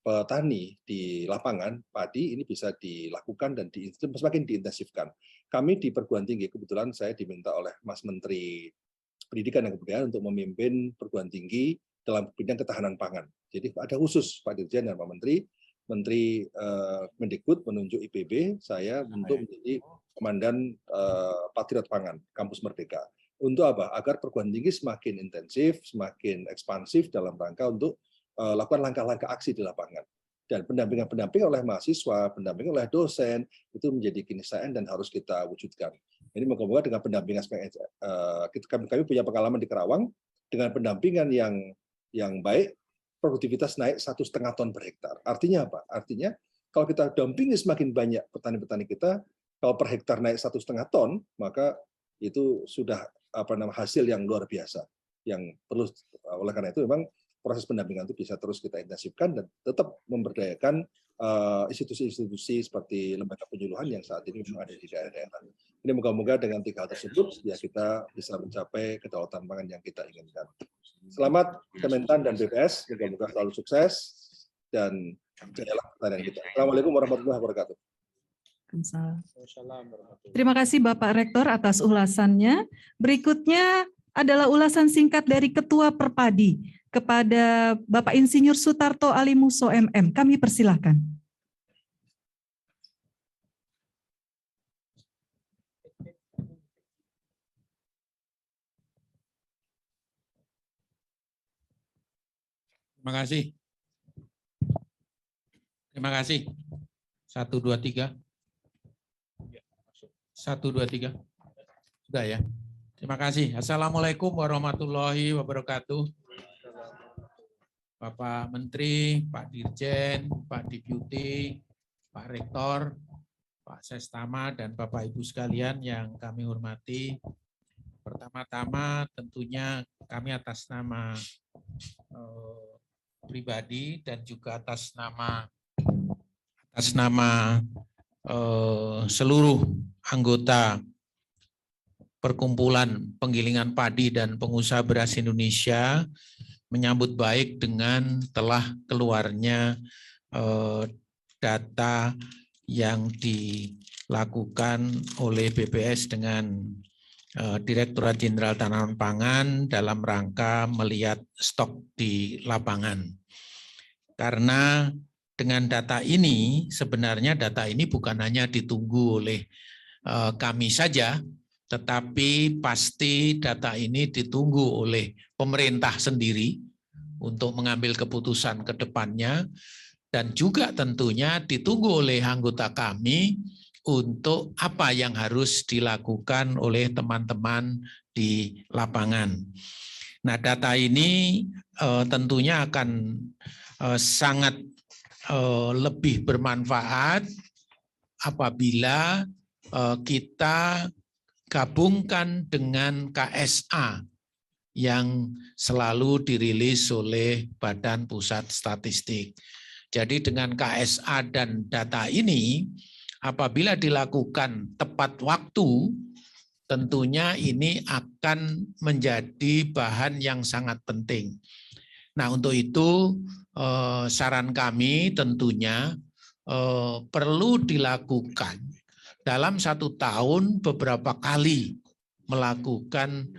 petani di lapangan padi ini bisa dilakukan dan semakin diintensifkan. Kami di perguruan tinggi, kebetulan saya diminta oleh Mas Menteri Pendidikan dan Kebudayaan untuk memimpin perguruan tinggi dalam bidang ketahanan pangan. Jadi ada khusus Pak Dirjen dan Pak Menteri Mendikbud menunjuk IPB saya untuk menjadi komandan Patriot Pangan Kampus Merdeka. Untuk apa? Agar perguruan tinggi semakin intensif, semakin ekspansif dalam rangka untuk lakukan langkah-langkah aksi di lapangan. Dan pendampingan oleh mahasiswa, pendampingan oleh dosen itu menjadi keniscayaan dan harus kita wujudkan. Ini moga-moga dengan pendampingan kami punya pengalaman di Kerawang dengan pendampingan yang baik, produktivitas naik 1,5 ton per hektar. Artinya apa? Artinya kalau kita dampingi semakin banyak petani-petani kita, kalau per hektar naik 1,5 ton, maka itu sudah hasil yang luar biasa. Yang perlu oleh karena itu memang proses pendampingan itu bisa terus kita intensifkan dan tetap memberdayakan institusi-institusi seperti lembaga penyuluhan yang saat ini memang ada di daerah-daerah. Ini moga-moga dengan 3 hal tersebut ya kita bisa mencapai kedaulatan pangan yang kita inginkan. Selamat Kementan dan BPS, moga-moga selalu sukses dan jayalah pertanian kita. Assalamualaikum warahmatullahi wabarakatuh. Terima kasih Bapak Rektor atas ulasannya. Berikutnya adalah ulasan singkat dari Ketua Perpadi kepada Bapak Insinyur Sutarto Alimuso MM. Kami persilahkan. Terima kasih. Terima kasih. 1, 2, 3. 1, 2, 3. Sudah ya. Terima kasih. Assalamualaikum warahmatullahi wabarakatuh. Bapak Menteri, Pak Dirjen, Pak Deputi, Pak Rektor, Pak Sestama, dan Bapak Ibu sekalian yang kami hormati. Pertama-tama tentunya kami atas nama pribadi dan juga atas nama seluruh anggota Perkumpulan Penggilingan Padi dan Pengusaha Beras Indonesia menyambut baik dengan telah keluarnya data yang dilakukan oleh BPS dengan Direktorat Jenderal Tanaman Pangan dalam rangka melihat stok di lapangan. Karena dengan data ini, sebenarnya data ini bukan hanya ditunggu oleh kami saja, tetapi pasti data ini ditunggu oleh pemerintah sendiri untuk mengambil keputusan ke depannya, dan juga tentunya ditunggu oleh anggota kami untuk apa yang harus dilakukan oleh teman-teman di lapangan. Nah, data ini tentunya akan sangat lebih bermanfaat apabila kita gabungkan dengan KSA yang selalu dirilis oleh Badan Pusat Statistik. Jadi dengan KSA dan data ini, apabila dilakukan tepat waktu, tentunya ini akan menjadi bahan yang sangat penting. Nah, untuk itu saran kami tentunya perlu dilakukan dalam 1 tahun beberapa kali melakukan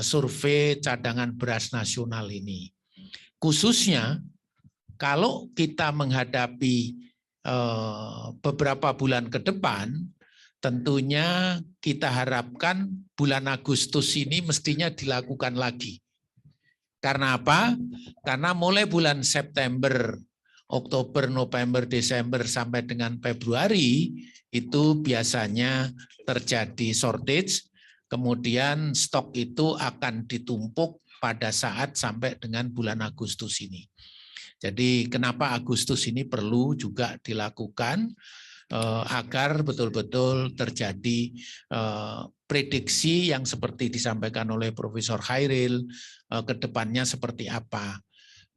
survei cadangan beras nasional ini. Khususnya kalau kita menghadapi beberapa bulan ke depan, tentunya kita harapkan bulan Agustus ini mestinya dilakukan lagi. Karena apa? Karena mulai bulan September, Oktober, November, Desember sampai dengan Februari itu biasanya terjadi shortage, kemudian stok itu akan ditumpuk pada saat sampai dengan bulan Agustus ini. Jadi kenapa Agustus ini perlu juga dilakukan agar betul-betul terjadi prediksi yang seperti disampaikan oleh Profesor Khairil ke depannya seperti apa.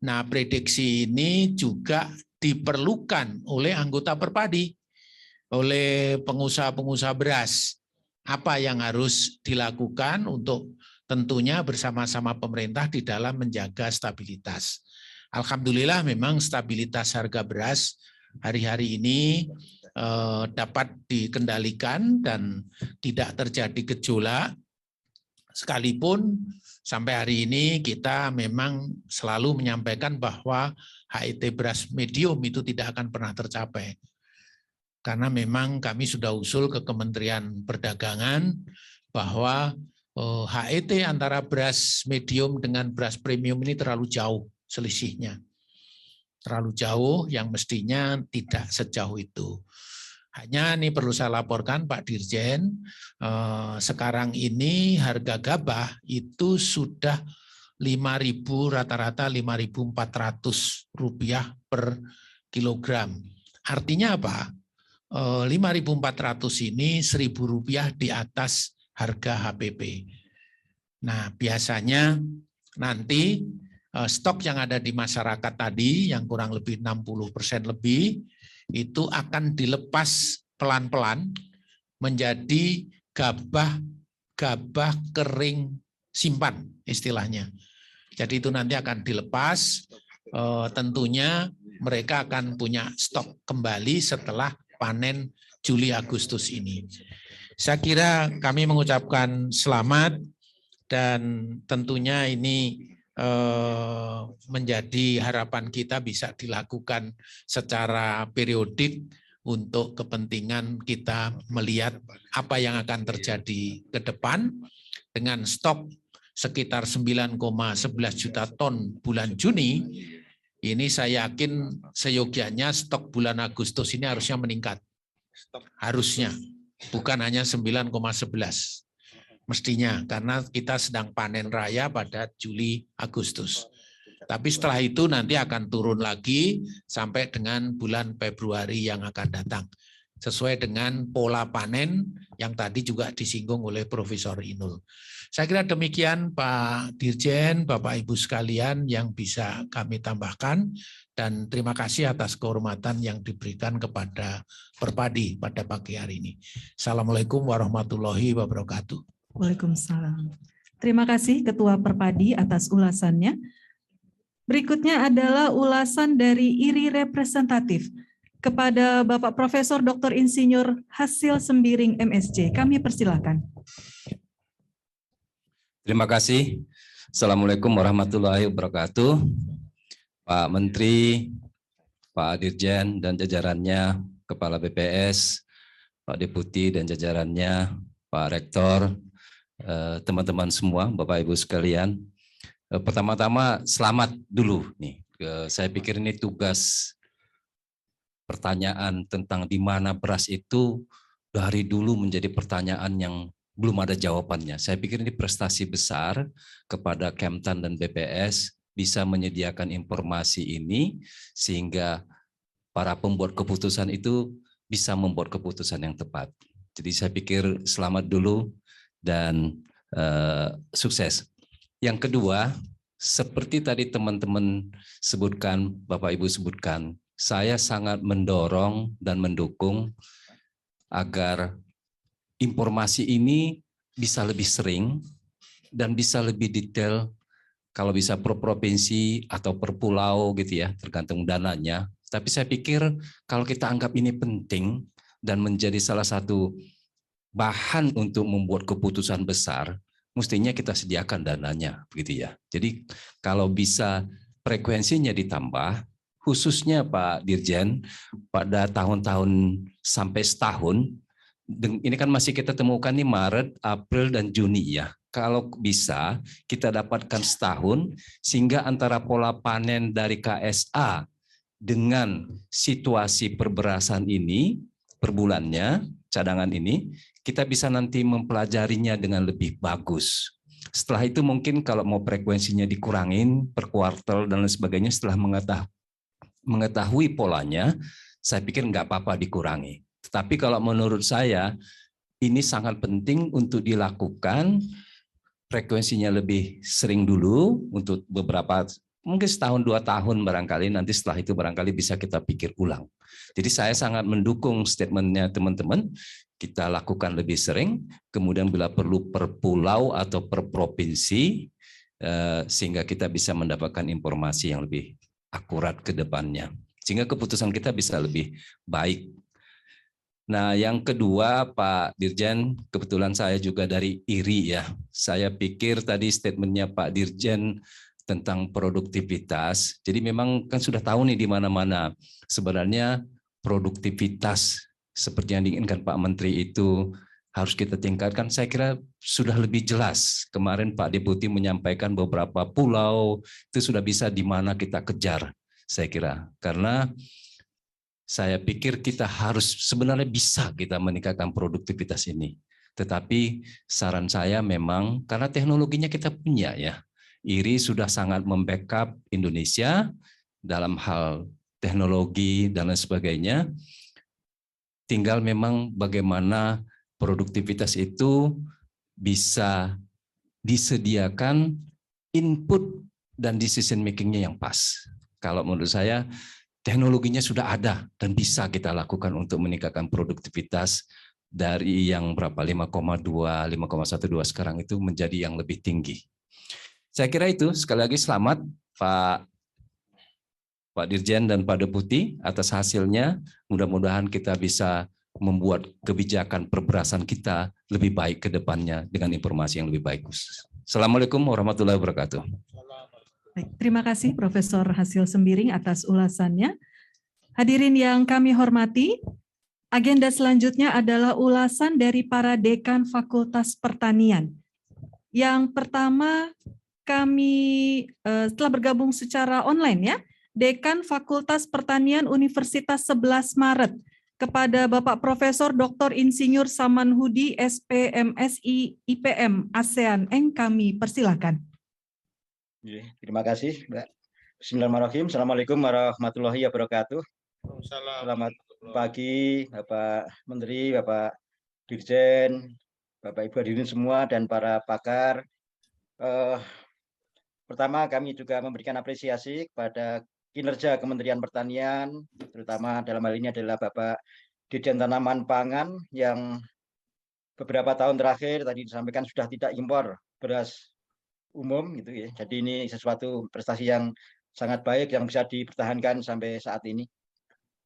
Nah, prediksi ini juga diperlukan oleh anggota Perpadi, oleh pengusaha-pengusaha beras. Apa yang harus dilakukan untuk tentunya bersama-sama pemerintah di dalam menjaga stabilitas. Alhamdulillah memang stabilitas harga beras hari-hari ini dapat dikendalikan dan tidak terjadi gejolak. Sekalipun sampai hari ini kita memang selalu menyampaikan bahwa HET beras medium itu tidak akan pernah tercapai. Karena memang kami sudah usul ke Kementerian Perdagangan bahwa HET antara beras medium dengan beras premium ini terlalu jauh selisihnya. Terlalu jauh yang mestinya tidak sejauh itu. Hanya ini perlu saya laporkan Pak Dirjen, sekarang ini harga gabah itu sudah 5.000 rata-rata 5.400 rupiah per kilogram. Artinya apa? 5.400 ini 1.000 rupiah di atas harga HPP. Nah, biasanya nanti stok yang ada di masyarakat tadi yang kurang lebih 60% lebih itu akan dilepas pelan-pelan menjadi gabah kering simpan istilahnya. Jadi itu nanti akan dilepas, tentunya mereka akan punya stok kembali setelah panen Juli Agustus ini. Saya kira kami mengucapkan selamat dan tentunya ini menjadi harapan kita bisa dilakukan secara periodik untuk kepentingan kita melihat apa yang akan terjadi ke depan dengan stok sekitar 9,11 juta ton bulan Juni. Ini saya yakin seyogianya stok bulan Agustus ini harusnya meningkat. Harusnya, bukan hanya 9,11. Mestinya, karena kita sedang panen raya pada Juli Agustus. Tapi setelah itu nanti akan turun lagi sampai dengan bulan Februari yang akan datang. Sesuai dengan pola panen yang tadi juga disinggung oleh Profesor Inul. Saya kira demikian Pak Dirjen, Bapak Ibu sekalian yang bisa kami tambahkan. Dan terima kasih atas kehormatan yang diberikan kepada Perpadi pada pagi hari ini. Assalamualaikum warahmatullahi wabarakatuh. Waalaikumsalam. Terima kasih Ketua Perpadi atas ulasannya. Berikutnya adalah ulasan dari IRI representatif kepada Bapak Profesor Dr. Insinyur Hasil Sembiring MSc. Kami persilakan. Terima kasih. Assalamualaikum warahmatullahi wabarakatuh. Pak Menteri, Pak Dirjen dan jajarannya, Kepala BPS, Pak Deputi dan jajarannya, Pak Rektor, teman-teman semua, Bapak Ibu sekalian. Pertama-tama selamat dulu nih. Saya pikir ini tugas pertanyaan tentang di mana beras itu dari dulu menjadi pertanyaan yang belum ada jawabannya. Saya pikir ini prestasi besar kepada Kemtan dan BPS bisa menyediakan informasi ini sehingga para pembuat keputusan itu bisa membuat keputusan yang tepat. Jadi saya pikir selamat dulu dan sukses. Yang kedua, seperti tadi teman-teman sebutkan, Bapak Ibu sebutkan, saya sangat mendorong dan mendukung agar informasi ini bisa lebih sering dan bisa lebih detail, kalau bisa per provinsi atau per pulau gitu ya, tergantung dananya. Tapi saya pikir kalau kita anggap ini penting dan menjadi salah satu bahan untuk membuat keputusan besar, mestinya kita sediakan dananya, begitu ya. Jadi kalau bisa frekuensinya ditambah, khususnya Pak Dirjen, pada tahun-tahun sampai setahun, ini kan masih kita temukan nih Maret, April, dan Juni ya. Kalau bisa kita dapatkan setahun, sehingga antara pola panen dari KSA dengan situasi perberasan ini, per bulannya, cadangan ini, kita bisa nanti mempelajarinya dengan lebih bagus. Setelah itu mungkin kalau mau frekuensinya dikurangin per kuartal dan lain sebagainya, setelah mengetahui polanya, saya pikir nggak apa-apa dikurangi. Tetapi kalau menurut saya, ini sangat penting untuk dilakukan frekuensinya lebih sering dulu untuk beberapa, mungkin setahun 2 tahun barangkali, nanti setelah itu barangkali bisa kita pikir ulang. Jadi saya sangat mendukung statementnya teman-teman, kita lakukan lebih sering, kemudian bila perlu per pulau atau per provinsi, sehingga kita bisa mendapatkan informasi yang lebih akurat ke depannya, sehingga keputusan kita bisa lebih baik. Nah, yang kedua, Pak Dirjen, kebetulan saya juga dari IRI ya. Saya pikir tadi statementnya Pak Dirjen tentang produktivitas. Jadi memang kan sudah tahu nih di mana-mana sebenarnya produktivitas seperti yang diinginkan Pak Menteri itu harus kita tingkatkan. Saya kira sudah lebih jelas. Kemarin Pak Deputi menyampaikan beberapa pulau itu sudah bisa di mana kita kejar, saya kira. Karena saya pikir kita harus sebenarnya bisa kita meningkatkan produktivitas ini. Tetapi saran saya memang karena teknologinya kita punya ya. IRI sudah sangat membackup Indonesia dalam hal teknologi dan lain sebagainya. Tinggal memang bagaimana produktivitas itu bisa disediakan input dan decision making-nya yang pas. Kalau menurut saya teknologinya sudah ada dan bisa kita lakukan untuk meningkatkan produktivitas dari yang berapa 5,2, 5,12 sekarang itu menjadi yang lebih tinggi. Saya kira itu. Sekali lagi selamat Pak Dirjen dan Pak Deputi atas hasilnya. Mudah-mudahan kita bisa membuat kebijakan perberasan kita lebih baik ke depannya dengan informasi yang lebih baik. Assalamualaikum warahmatullahi wabarakatuh. Baik, terima kasih Profesor Hasil Sembiring atas ulasannya. Hadirin yang kami hormati, agenda selanjutnya adalah ulasan dari para dekan Fakultas Pertanian. Yang pertama kami setelah bergabung secara online ya, Dekan Fakultas Pertanian Universitas 11 Maret kepada Bapak Profesor Dr. Insinyur Samanhudi SPMSI IPM ASEAN Eng, kami persilakan. Terima kasih, Mbak. Bismillahirrahmanirrahim. Assalamualaikum warahmatullahi wabarakatuh. Selamat pagi, Bapak Menteri, Bapak Dirjen, Bapak Ibu hadirin semua, dan para pakar. Pertama, kami juga memberikan apresiasi kepada kinerja Kementerian Pertanian, terutama dalam hal ini adalah Bapak Dirjen Tanaman Pangan yang beberapa tahun terakhir tadi disampaikan sudah tidak impor beras umum gitu ya. Jadi ini sesuatu prestasi yang sangat baik yang bisa dipertahankan sampai saat ini.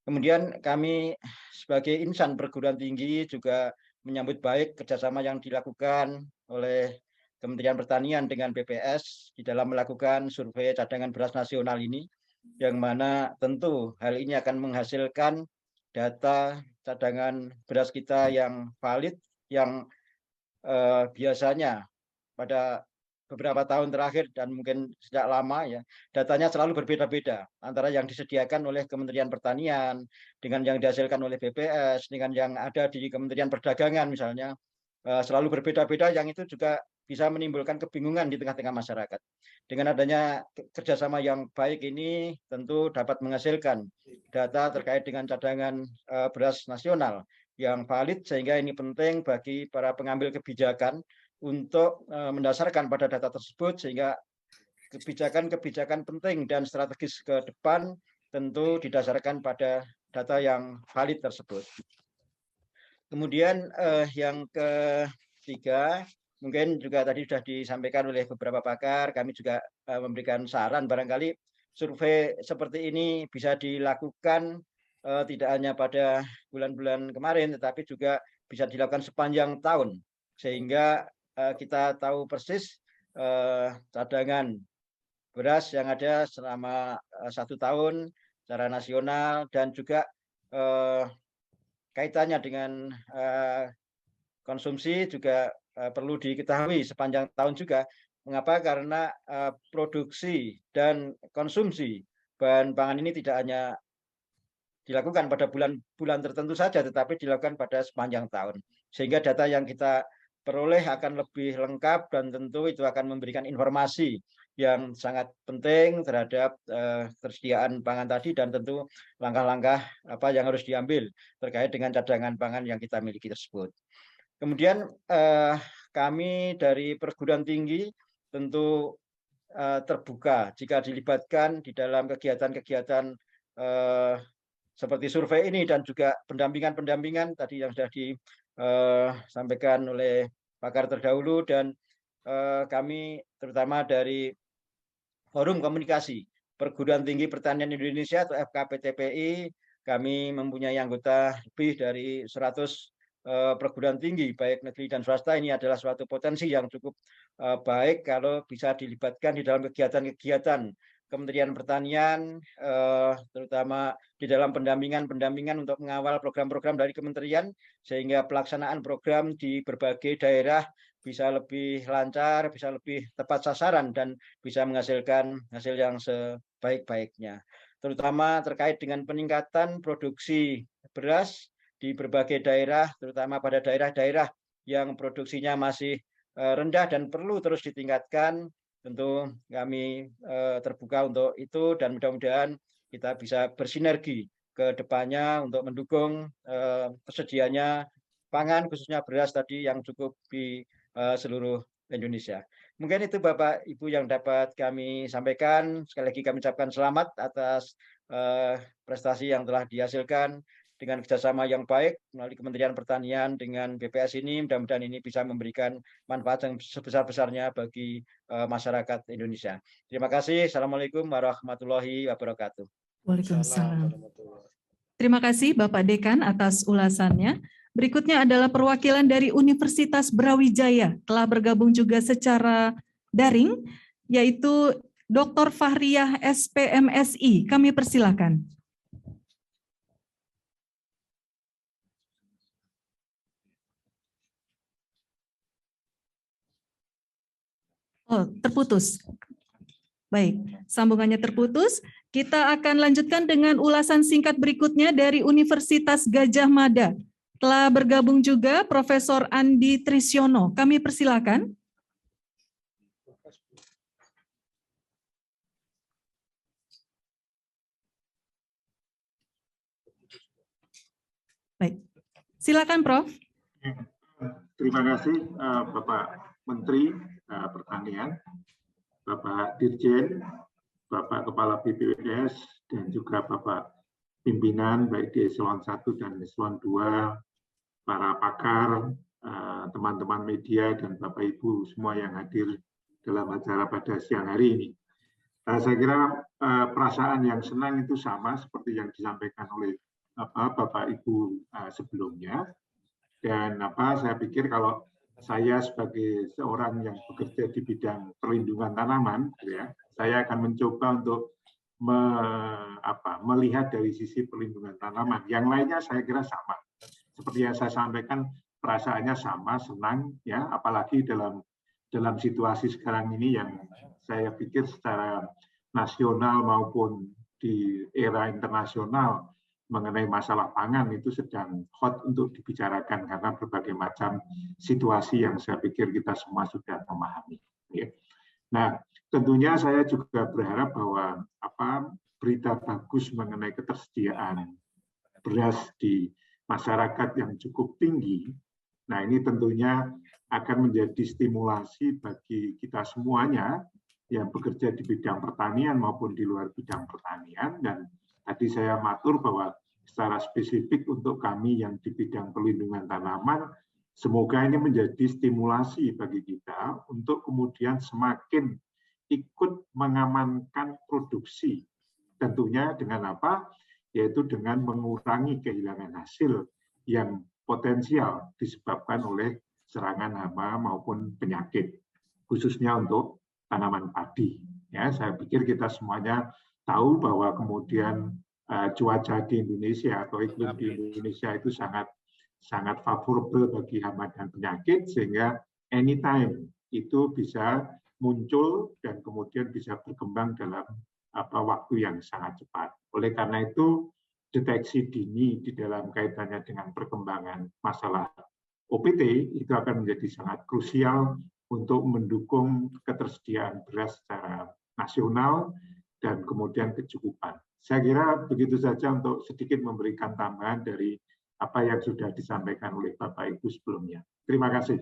Kemudian kami sebagai insan perguruan tinggi juga menyambut baik kerjasama yang dilakukan oleh Kementerian Pertanian dengan BPS di dalam melakukan survei cadangan beras nasional ini, yang mana tentu hal ini akan menghasilkan data cadangan beras kita yang valid, yang biasanya pada beberapa tahun terakhir dan mungkin sejak lama ya, datanya selalu berbeda-beda antara yang disediakan oleh Kementerian Pertanian dengan yang dihasilkan oleh BPS dengan yang ada di Kementerian Perdagangan misalnya, selalu berbeda-beda, yang itu juga bisa menimbulkan kebingungan di tengah-tengah masyarakat. Dengan adanya kerjasama yang baik ini tentu dapat menghasilkan data terkait dengan cadangan beras nasional yang valid, sehingga ini penting bagi para pengambil kebijakan untuk mendasarkan pada data tersebut, sehingga kebijakan-kebijakan penting dan strategis ke depan tentu didasarkan pada data yang valid tersebut. Kemudian yang ketiga, mungkin juga tadi sudah disampaikan oleh beberapa pakar, kami juga memberikan saran barangkali survei seperti ini bisa dilakukan tidak hanya pada bulan-bulan kemarin, tetapi juga bisa dilakukan sepanjang tahun, sehingga kita tahu persis cadangan beras yang ada selama 1 tahun secara nasional, dan juga kaitannya dengan konsumsi juga perlu diketahui sepanjang tahun juga. Mengapa? Karena produksi dan konsumsi bahan pangan ini tidak hanya dilakukan pada bulan-bulan tertentu saja, tetapi dilakukan pada sepanjang tahun. Sehingga data yang kita peroleh akan lebih lengkap, dan tentu itu akan memberikan informasi yang sangat penting terhadap ketersediaan pangan tadi, dan tentu langkah-langkah apa yang harus diambil terkait dengan cadangan pangan yang kita miliki tersebut. Kemudian kami dari perguruan tinggi tentu terbuka jika dilibatkan di dalam kegiatan-kegiatan seperti survei ini, dan juga pendampingan-pendampingan tadi yang sudah disampaikan oleh pakar terdahulu, dan kami terutama dari Forum Komunikasi Perguruan Tinggi Pertanian Indonesia atau FKPTPI, kami mempunyai anggota lebih dari 100 perguruan tinggi baik negeri dan swasta. Ini adalah suatu potensi yang cukup baik kalau bisa dilibatkan di dalam kegiatan-kegiatan Kementerian Pertanian, terutama di dalam pendampingan untuk mengawal program-program dari kementerian, sehingga pelaksanaan program di berbagai daerah bisa lebih lancar, bisa lebih tepat sasaran, dan bisa menghasilkan hasil yang sebaik-baiknya. Terutama terkait dengan peningkatan produksi beras di berbagai daerah, terutama pada daerah-daerah yang produksinya masih rendah dan perlu terus ditingkatkan. Tentu kami terbuka untuk itu, dan mudah-mudahan kita bisa bersinergi ke depannya untuk mendukung tersedianya pangan, khususnya beras tadi yang cukup di seluruh Indonesia. Mungkin itu Bapak Ibu yang dapat kami sampaikan. Sekali lagi kami ucapkan selamat atas prestasi yang telah dihasilkan dengan kerjasama yang baik melalui Kementerian Pertanian dengan BPS ini. Mudah-mudahan ini bisa memberikan manfaat yang sebesar-besarnya bagi masyarakat Indonesia. Terima kasih. Assalamualaikum warahmatullahi wabarakatuh. Waalaikumsalam. Terima kasih Bapak Dekan atas ulasannya. Berikutnya adalah perwakilan dari Universitas Brawijaya, telah bergabung juga secara daring, yaitu Dr. Fahriyah SPMSI. Kami persilakan. Oh, terputus. Baik, sambungannya terputus. Kita akan lanjutkan dengan ulasan singkat berikutnya dari Universitas Gadjah Mada. Telah bergabung juga Profesor Andi Trisyono. Kami persilakan. Baik, silakan Prof. Terima kasih Bapak Menteri Pertanian, Bapak Dirjen, Bapak Kepala BPS, dan juga Bapak pimpinan baik di eselon 1 dan eselon 2, para pakar, teman-teman media, dan Bapak Ibu semua yang hadir dalam acara pada siang hari ini. Saya kira perasaan yang senang itu sama seperti yang disampaikan oleh Bapak Ibu sebelumnya. Dan saya pikir kalau saya sebagai seorang yang bekerja di bidang perlindungan tanaman, ya, saya akan mencoba untuk melihat dari sisi perlindungan tanaman. Yang lainnya saya kira sama. Seperti yang saya sampaikan, perasaannya sama, senang, ya, apalagi dalam situasi sekarang ini yang saya pikir secara nasional maupun di era internasional mengenai masalah pangan itu sedang hot untuk dibicarakan karena berbagai macam situasi yang saya pikir kita semua sudah memahami. Ya. Nah, tentunya saya juga berharap bahwa berita bagus mengenai ketersediaan beras di masyarakat yang cukup tinggi. Nah, ini tentunya akan menjadi stimulasi bagi kita semuanya yang bekerja di bidang pertanian maupun di luar bidang pertanian. Dan tadi saya matur bahwa secara spesifik untuk kami yang di bidang perlindungan tanaman, semoga ini menjadi stimulasi bagi kita untuk kemudian semakin ikut mengamankan produksi. Tentunya dengan apa? Yaitu dengan mengurangi kehilangan hasil yang potensial disebabkan oleh serangan hama maupun penyakit, khususnya untuk tanaman padi. Ya, saya pikir kita semuanya tahu bahwa kemudian cuaca di Indonesia atau iklim di Indonesia itu sangat favorable bagi hama dan penyakit, sehingga anytime itu bisa muncul dan kemudian bisa berkembang dalam waktu yang sangat cepat. Oleh karena itu, deteksi dini di dalam kaitannya dengan perkembangan masalah OPT itu akan menjadi sangat krusial untuk mendukung ketersediaan beras secara nasional dan kemudian kecukupan. Saya kira begitu saja untuk sedikit memberikan tambahan dari apa yang sudah disampaikan oleh Bapak Ibu sebelumnya. Terima kasih.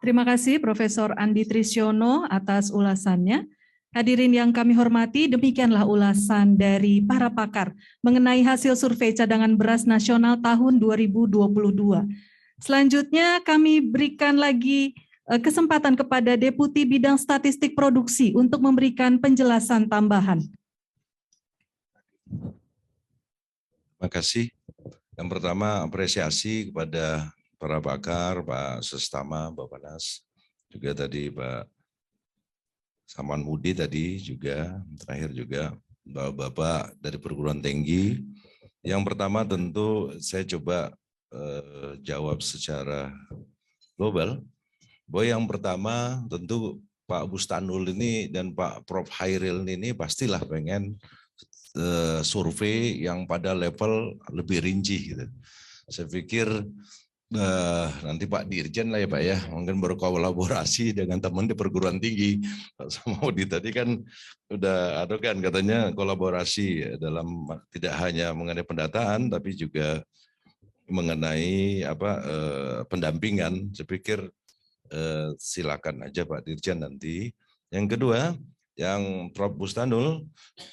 Terima kasih Profesor Andi Trisyono atas ulasannya. Hadirin yang kami hormati, demikianlah ulasan dari para pakar mengenai hasil survei cadangan beras nasional tahun 2022. Selanjutnya kami berikan lagi kesempatan kepada Deputi Bidang Statistik Produksi untuk memberikan penjelasan tambahan. Terima kasih. Yang pertama, apresiasi kepada para pakar, Pak Sestama, Bapak Nas, juga tadi Pak Saman Budi tadi juga, terakhir juga Bapak dari perguruan tinggi. Yang pertama tentu saya coba jawab secara global. Bahwa yang pertama tentu Pak Bustanul ini dan Pak Prof Hairil ini pastilah pengen survei yang pada level lebih rinci gitu. Saya pikir nanti Pak Dirjen lah ya Pak ya, mungkin berkolaborasi dengan teman di perguruan tinggi. Pak Samaudi tadi kan udah ada kan katanya kolaborasi dalam tidak hanya mengenai pendataan tapi juga mengenai pendampingan. Saya pikir silakan aja Pak Dirjen nanti. Yang kedua, yang Prof. Bustanul,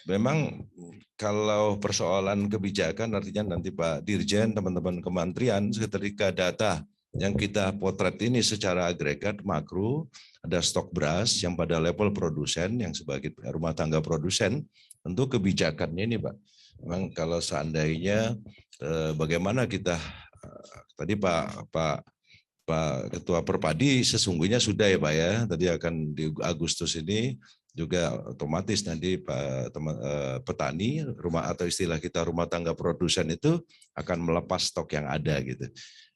memang kalau persoalan kebijakan artinya nanti Pak Dirjen, teman-teman kementerian, ketika data yang kita potret ini secara agregat makro, ada stok beras yang pada level produsen, yang sebagai rumah tangga produsen, tentu kebijakannya ini Pak. Memang kalau seandainya bagaimana kita, tadi Pak Ketua Perpadi sesungguhnya sudah ya Pak ya, tadi akan di Agustus ini juga otomatis nanti Pak petani rumah atau istilah kita rumah tangga produsen itu akan melepas stok yang ada gitu.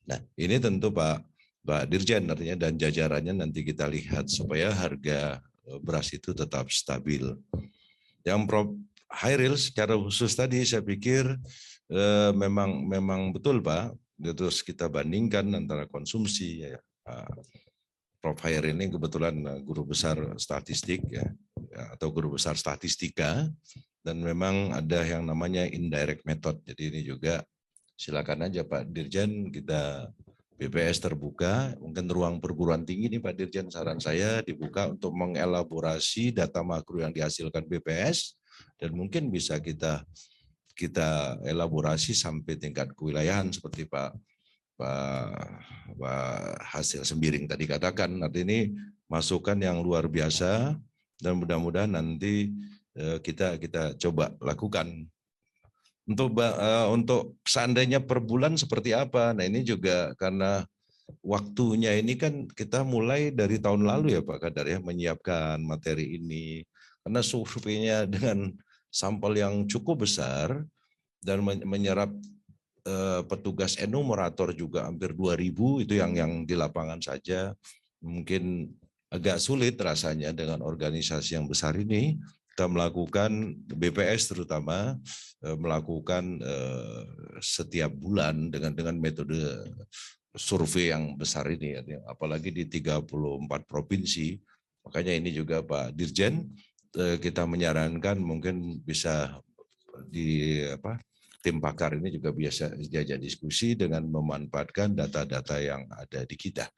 Nah ini tentu Pak Dirjen artinya dan jajarannya nanti kita lihat supaya harga beras itu tetap stabil. Yang Prof. Hairil secara khusus tadi saya pikir memang betul Pak. Terus kita bandingkan antara konsumsi ya. Prof. Hairil ini kebetulan guru besar statistik ya, atau guru besar statistika, dan memang ada yang namanya indirect method. Jadi ini juga silakan aja Pak Dirjen, kita BPS terbuka, mungkin ruang perguruan tinggi nih Pak Dirjen, saran saya dibuka untuk mengelaborasi data makro yang dihasilkan BPS, dan mungkin bisa kita elaborasi sampai tingkat kewilayahan seperti Pak Hasil Sembiring tadi katakan. Nanti ini masukan yang luar biasa dan mudah-mudahan nanti kita coba lakukan. Untuk seandainya per bulan seperti apa? Nah ini juga karena waktunya ini kan kita mulai dari tahun lalu ya Pak Kadar ya menyiapkan materi ini, karena surveinya dengan sampel yang cukup besar dan menyerap petugas enumerator juga hampir 2.000 itu yang di lapangan saja, mungkin agak sulit rasanya dengan organisasi yang besar ini. Kita melakukan BPS terutama melakukan setiap bulan dengan metode survei yang besar ini, apalagi di 34 provinsi. Makanya ini juga Pak Dirjen kita menyarankan mungkin bisa di tim pakar ini juga biasa diajak diskusi dengan memanfaatkan data-data yang ada di kita.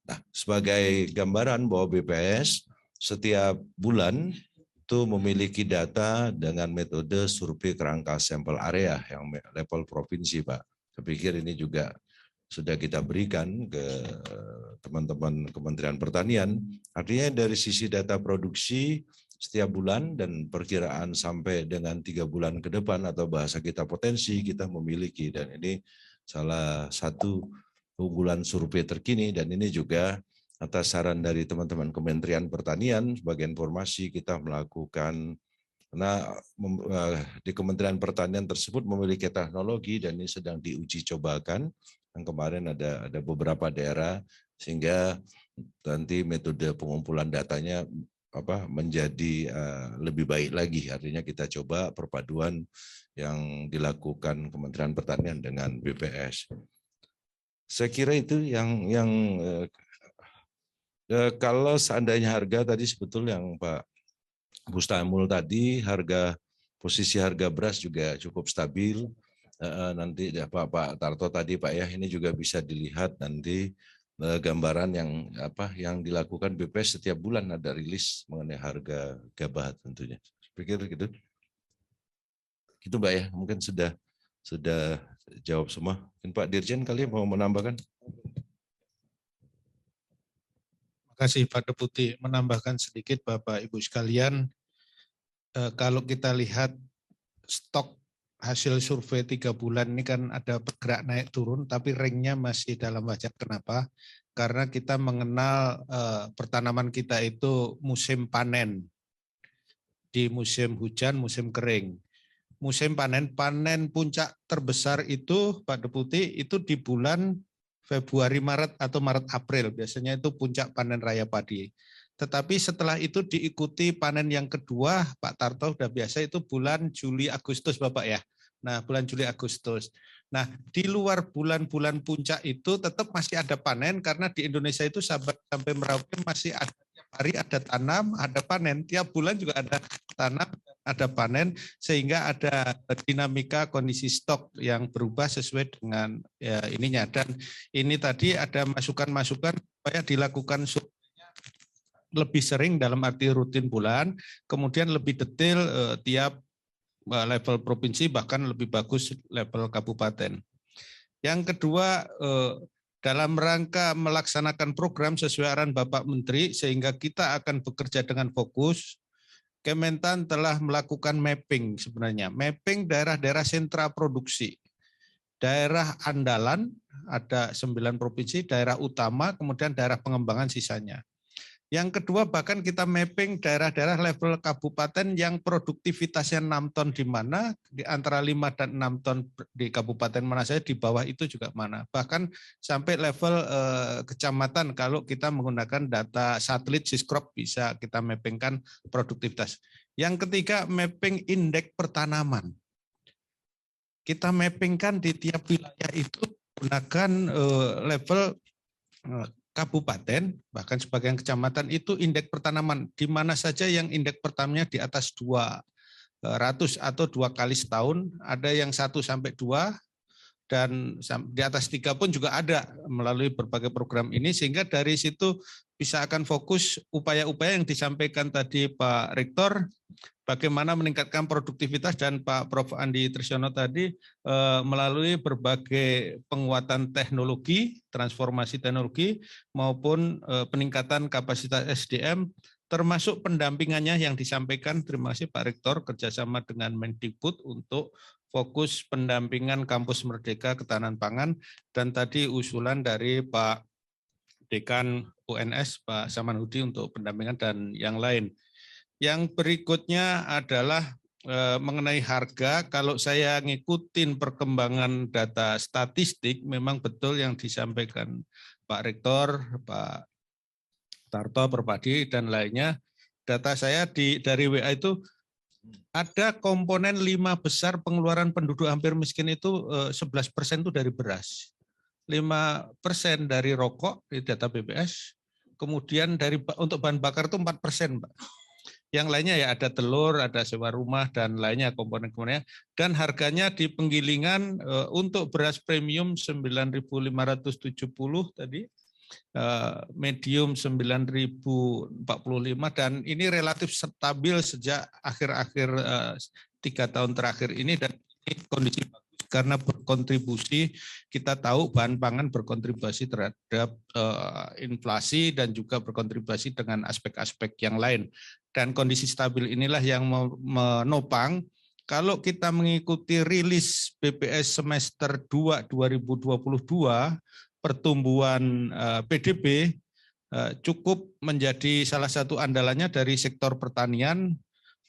Nah, sebagai gambaran bahwa BPS setiap bulan itu memiliki data dengan metode survei kerangka sampel area yang level provinsi, Pak. Saya pikir ini juga sudah kita berikan ke teman-teman Kementerian Pertanian. Artinya dari sisi data produksi setiap bulan dan perkiraan sampai dengan 3 bulan ke depan atau bahasa kita potensi kita memiliki, dan ini salah satu unggulan survei terkini, dan ini juga atas saran dari teman-teman Kementerian Pertanian sebagai informasi kita melakukan, karena di Kementerian Pertanian tersebut memiliki teknologi dan ini sedang diuji cobakan. Yang kemarin ada beberapa daerah sehingga nanti metode pengumpulan datanya menjadi lebih baik lagi. Artinya kita coba perpaduan yang dilakukan Kementerian Pertanian dengan BPS. Saya kira itu yang kalau seandainya harga tadi sebetulnya yang Pak Bustamul tadi, posisi harga beras juga cukup stabil. Nanti Pak Tarto tadi Pak ya, ini juga bisa dilihat nanti gambaran yang dilakukan BPS setiap bulan ada rilis mengenai harga gabah tentunya. Saya pikir gitu. Gitu Mbak ya, mungkin sudah jawab semua. Mungkin Pak Dirjen kali mau menambahkan. Terima kasih Pak Deputi. Menambahkan sedikit Bapak Ibu sekalian, kalau kita lihat stok hasil survei 3 bulan ini kan ada bergerak naik turun, tapi ringnya masih dalam wajar. Kenapa? Karena kita mengenal pertanaman kita itu musim panen. Di musim hujan, musim kering. Musim panen puncak terbesar itu Pak Deputi itu di bulan Februari, Maret atau Maret, April. Biasanya itu puncak panen raya padi. Tetapi setelah itu diikuti panen yang kedua, Pak Tarto sudah biasa itu bulan Juli, Agustus Bapak ya. Nah bulan Juli, Agustus. Nah di luar bulan-bulan puncak itu tetap masih ada panen karena di Indonesia itu sampai Merauke masih ada yang hari ada tanam, ada panen. Tiap bulan juga ada tanam, ada panen, sehingga ada dinamika kondisi stok yang berubah sesuai dengan ya, ininya. Dan ini tadi ada masukan-masukan supaya dilakukan surveinya lebih sering dalam arti rutin bulan, kemudian lebih detail tiap level provinsi, bahkan lebih bagus level kabupaten. Yang kedua, dalam rangka melaksanakan program sesuai arahan Bapak Menteri, sehingga kita akan bekerja dengan fokus, Kementan telah melakukan mapping sebenarnya. Mapping daerah-daerah sentra produksi. Daerah andalan, ada 9 provinsi, daerah utama, kemudian daerah pengembangan sisanya. Yang kedua, bahkan kita mapping daerah-daerah level kabupaten yang produktivitasnya 6 ton di mana, di antara 5 dan 6 ton di kabupaten mana saja, di bawah itu juga mana. Bahkan sampai level kecamatan, kalau kita menggunakan data satelit Siskrop bisa kita mappingkan produktivitas. Yang ketiga, mapping indeks pertanaman. Kita mappingkan di tiap wilayah itu menggunakan level kabupaten, bahkan sebagian kecamatan itu indeks pertanaman, di mana saja yang indeks pertamanya di atas 200 atau 2 kali setahun, ada yang 1 sampai 2, dan di atas 3 pun juga ada melalui berbagai program ini, sehingga dari situ bisa akan fokus upaya-upaya yang disampaikan tadi Pak Rektor, bagaimana meningkatkan produktivitas, dan Pak Prof. Andi Trisyono tadi melalui berbagai penguatan teknologi, transformasi teknologi, maupun peningkatan kapasitas SDM, termasuk pendampingannya yang disampaikan. Terima kasih Pak Rektor, kerjasama dengan Mendikbud untuk fokus pendampingan Kampus Merdeka Ketahanan Pangan, dan tadi usulan dari Pak Dekan UNS, Pak Samanhudi, untuk pendampingan dan yang lain. Yang berikutnya adalah mengenai harga. Kalau saya ngikutin perkembangan data statistik, memang betul yang disampaikan Pak Rektor, Pak Tarto, Perpadi, dan lainnya. Data saya dari WA itu ada komponen 5 besar pengeluaran penduduk hampir miskin itu 11% itu dari beras, 5% dari rokok di data BPS, kemudian untuk bahan bakar itu 4%, Pak. Yang lainnya ya ada telur, ada sewa rumah, dan lainnya komponen-komponennya. Dan harganya di penggilingan untuk beras premium 9.570 tadi, medium 9.045, dan ini relatif stabil sejak akhir-akhir 3 tahun terakhir ini, dan ini kondisi bagus karena berkontribusi, kita tahu bahan pangan berkontribusi terhadap inflasi dan juga berkontribusi dengan aspek-aspek yang lain. Dan kondisi stabil inilah yang menopang. Kalau kita mengikuti rilis BPS semester 2 2022, pertumbuhan PDB cukup menjadi salah satu andalannya dari sektor pertanian.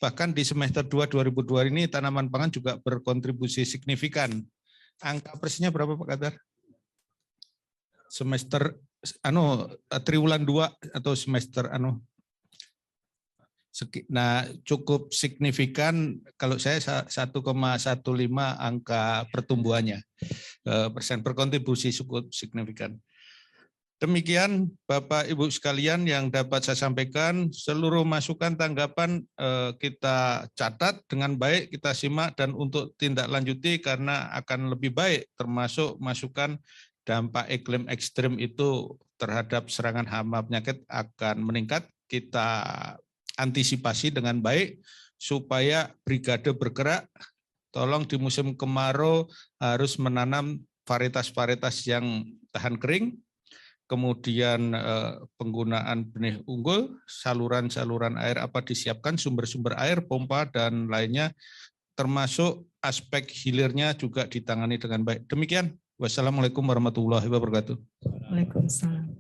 Bahkan di semester 2 2002 ini tanaman pangan juga berkontribusi signifikan. Angka persisnya berapa Pak Kadar? Semester triwulan 2 atau semester Nah, cukup signifikan. Kalau saya 1,15 angka pertumbuhannya, persen berkontribusi cukup signifikan. Demikian Bapak Ibu sekalian yang dapat saya sampaikan. Seluruh masukan tanggapan kita catat dengan baik, kita simak, dan untuk tindak lanjuti karena akan lebih baik, termasuk masukan dampak iklim ekstrim itu terhadap serangan hama penyakit akan meningkat. Kita antisipasi dengan baik supaya brigade bergerak. Tolong di musim kemarau harus menanam varietas-varietas yang tahan kering. Kemudian penggunaan benih unggul, saluran-saluran air disiapkan, sumber-sumber air, pompa, dan lainnya, termasuk aspek hilirnya juga ditangani dengan baik. Demikian. Wassalamualaikum warahmatullahi wabarakatuh. Waalaikumsalam.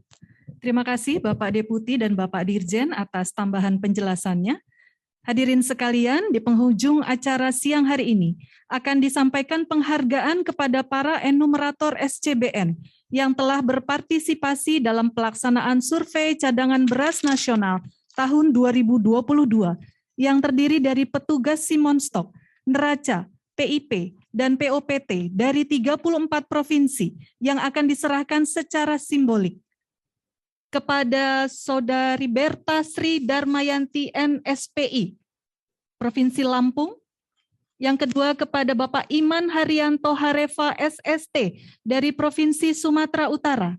Terima kasih Bapak Deputi dan Bapak Dirjen atas tambahan penjelasannya. Hadirin sekalian, di penghujung acara siang hari ini akan disampaikan penghargaan kepada para enumerator SCBN yang telah berpartisipasi dalam pelaksanaan survei cadangan beras nasional tahun 2022 yang terdiri dari petugas Simonstok, Neraca, PIP, dan POPT dari 34 provinsi yang akan diserahkan secara simbolik. kepada Saudari Berta Sri Darmayanti NSPI, Provinsi Lampung. Yang kedua kepada Bapak Iman Haryanto Harefa SST dari Provinsi Sumatera Utara.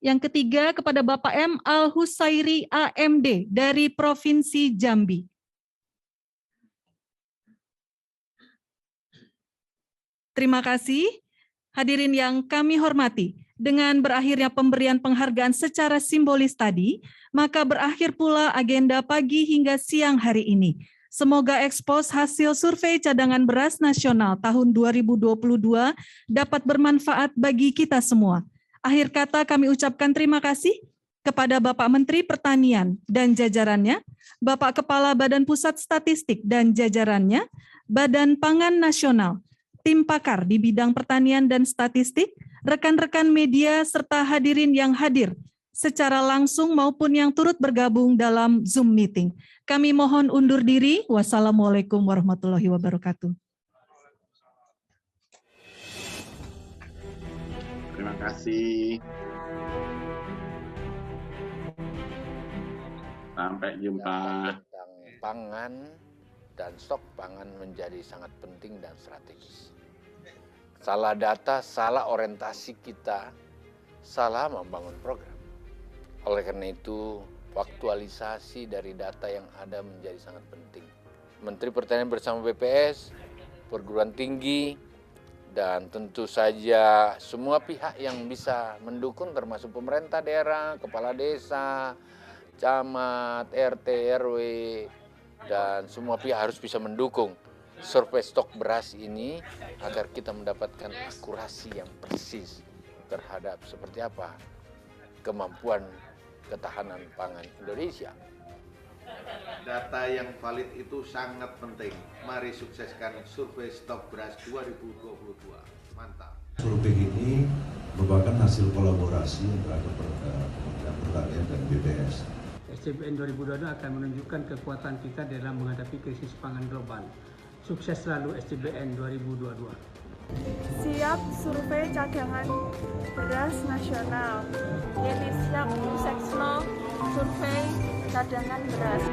Yang ketiga kepada Bapak M. Al-Husairi AMD dari Provinsi Jambi. Terima kasih. Hadirin yang kami hormati, dengan berakhirnya pemberian penghargaan secara simbolis tadi, maka berakhir pula agenda pagi hingga siang hari ini. Semoga ekspos hasil survei cadangan beras nasional tahun 2022 dapat bermanfaat bagi kita semua. Akhir kata kami ucapkan terima kasih kepada Bapak Menteri Pertanian dan jajarannya, Bapak Kepala Badan Pusat Statistik dan jajarannya, Badan Pangan Nasional, tim pakar di bidang pertanian dan statistik, rekan-rekan media, serta hadirin yang hadir secara langsung maupun yang turut bergabung dalam Zoom meeting. Kami mohon undur diri. Wassalamualaikum warahmatullahi wabarakatuh. Terima kasih. Sampai jumpa. Tentang pangan dan stok pangan menjadi sangat penting dan strategis. Salah data, salah orientasi kita, salah membangun program. Oleh karena itu, faktualisasi dari data yang ada menjadi sangat penting. Menteri Pertanian bersama BPS, perguruan tinggi, dan tentu saja semua pihak yang bisa mendukung termasuk pemerintah daerah, kepala desa, camat, RT, RW, dan semua pihak harus bisa mendukung survei stok beras ini agar kita mendapatkan akurasi yang persis terhadap seperti apa kemampuan ketahanan pangan Indonesia. Data yang valid itu sangat penting. Mari sukseskan survei stok beras 2022. Mantap. Survei ini merupakan hasil kolaborasi antara Kementerian Pertanian dan BPS. SCBN 2022 akan menunjukkan kekuatan kita dalam menghadapi krisis pangan global. Sukses selalu SCBN 2022. Siap survei cadangan beras nasional. Ini siap Seksno survei cadangan beras.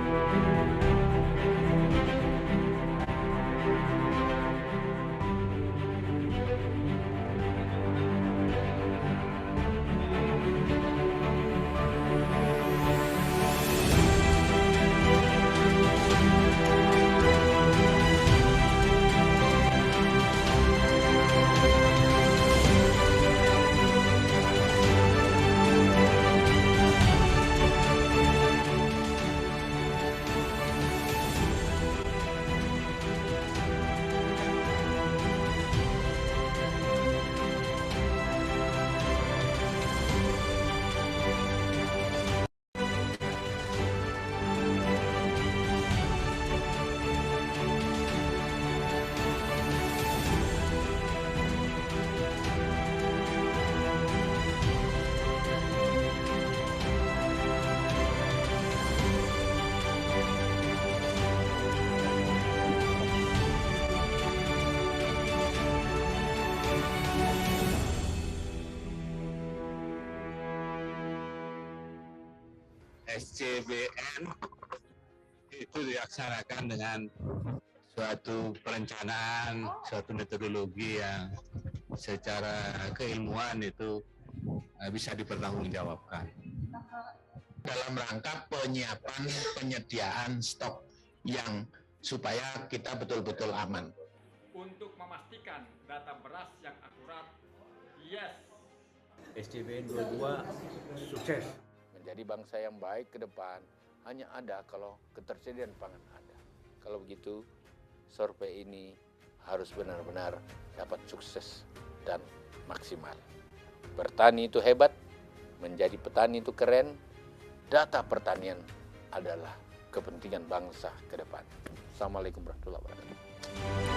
SCBN itu dilaksanakan dengan suatu perencanaan, suatu metodologi yang secara keilmuan itu bisa dipertanggungjawabkan. Dalam rangka penyiapan penyediaan stok yang supaya kita betul-betul aman. Untuk memastikan data beras yang akurat, yes. SCBN 22 sukses. Menjadi bangsa yang baik ke depan hanya ada kalau ketersediaan pangan ada. Kalau begitu, survei ini harus benar-benar dapat sukses dan maksimal. Bertani itu hebat, menjadi petani itu keren. Data pertanian adalah kepentingan bangsa ke depan. Assalamualaikum warahmatullahi wabarakatuh.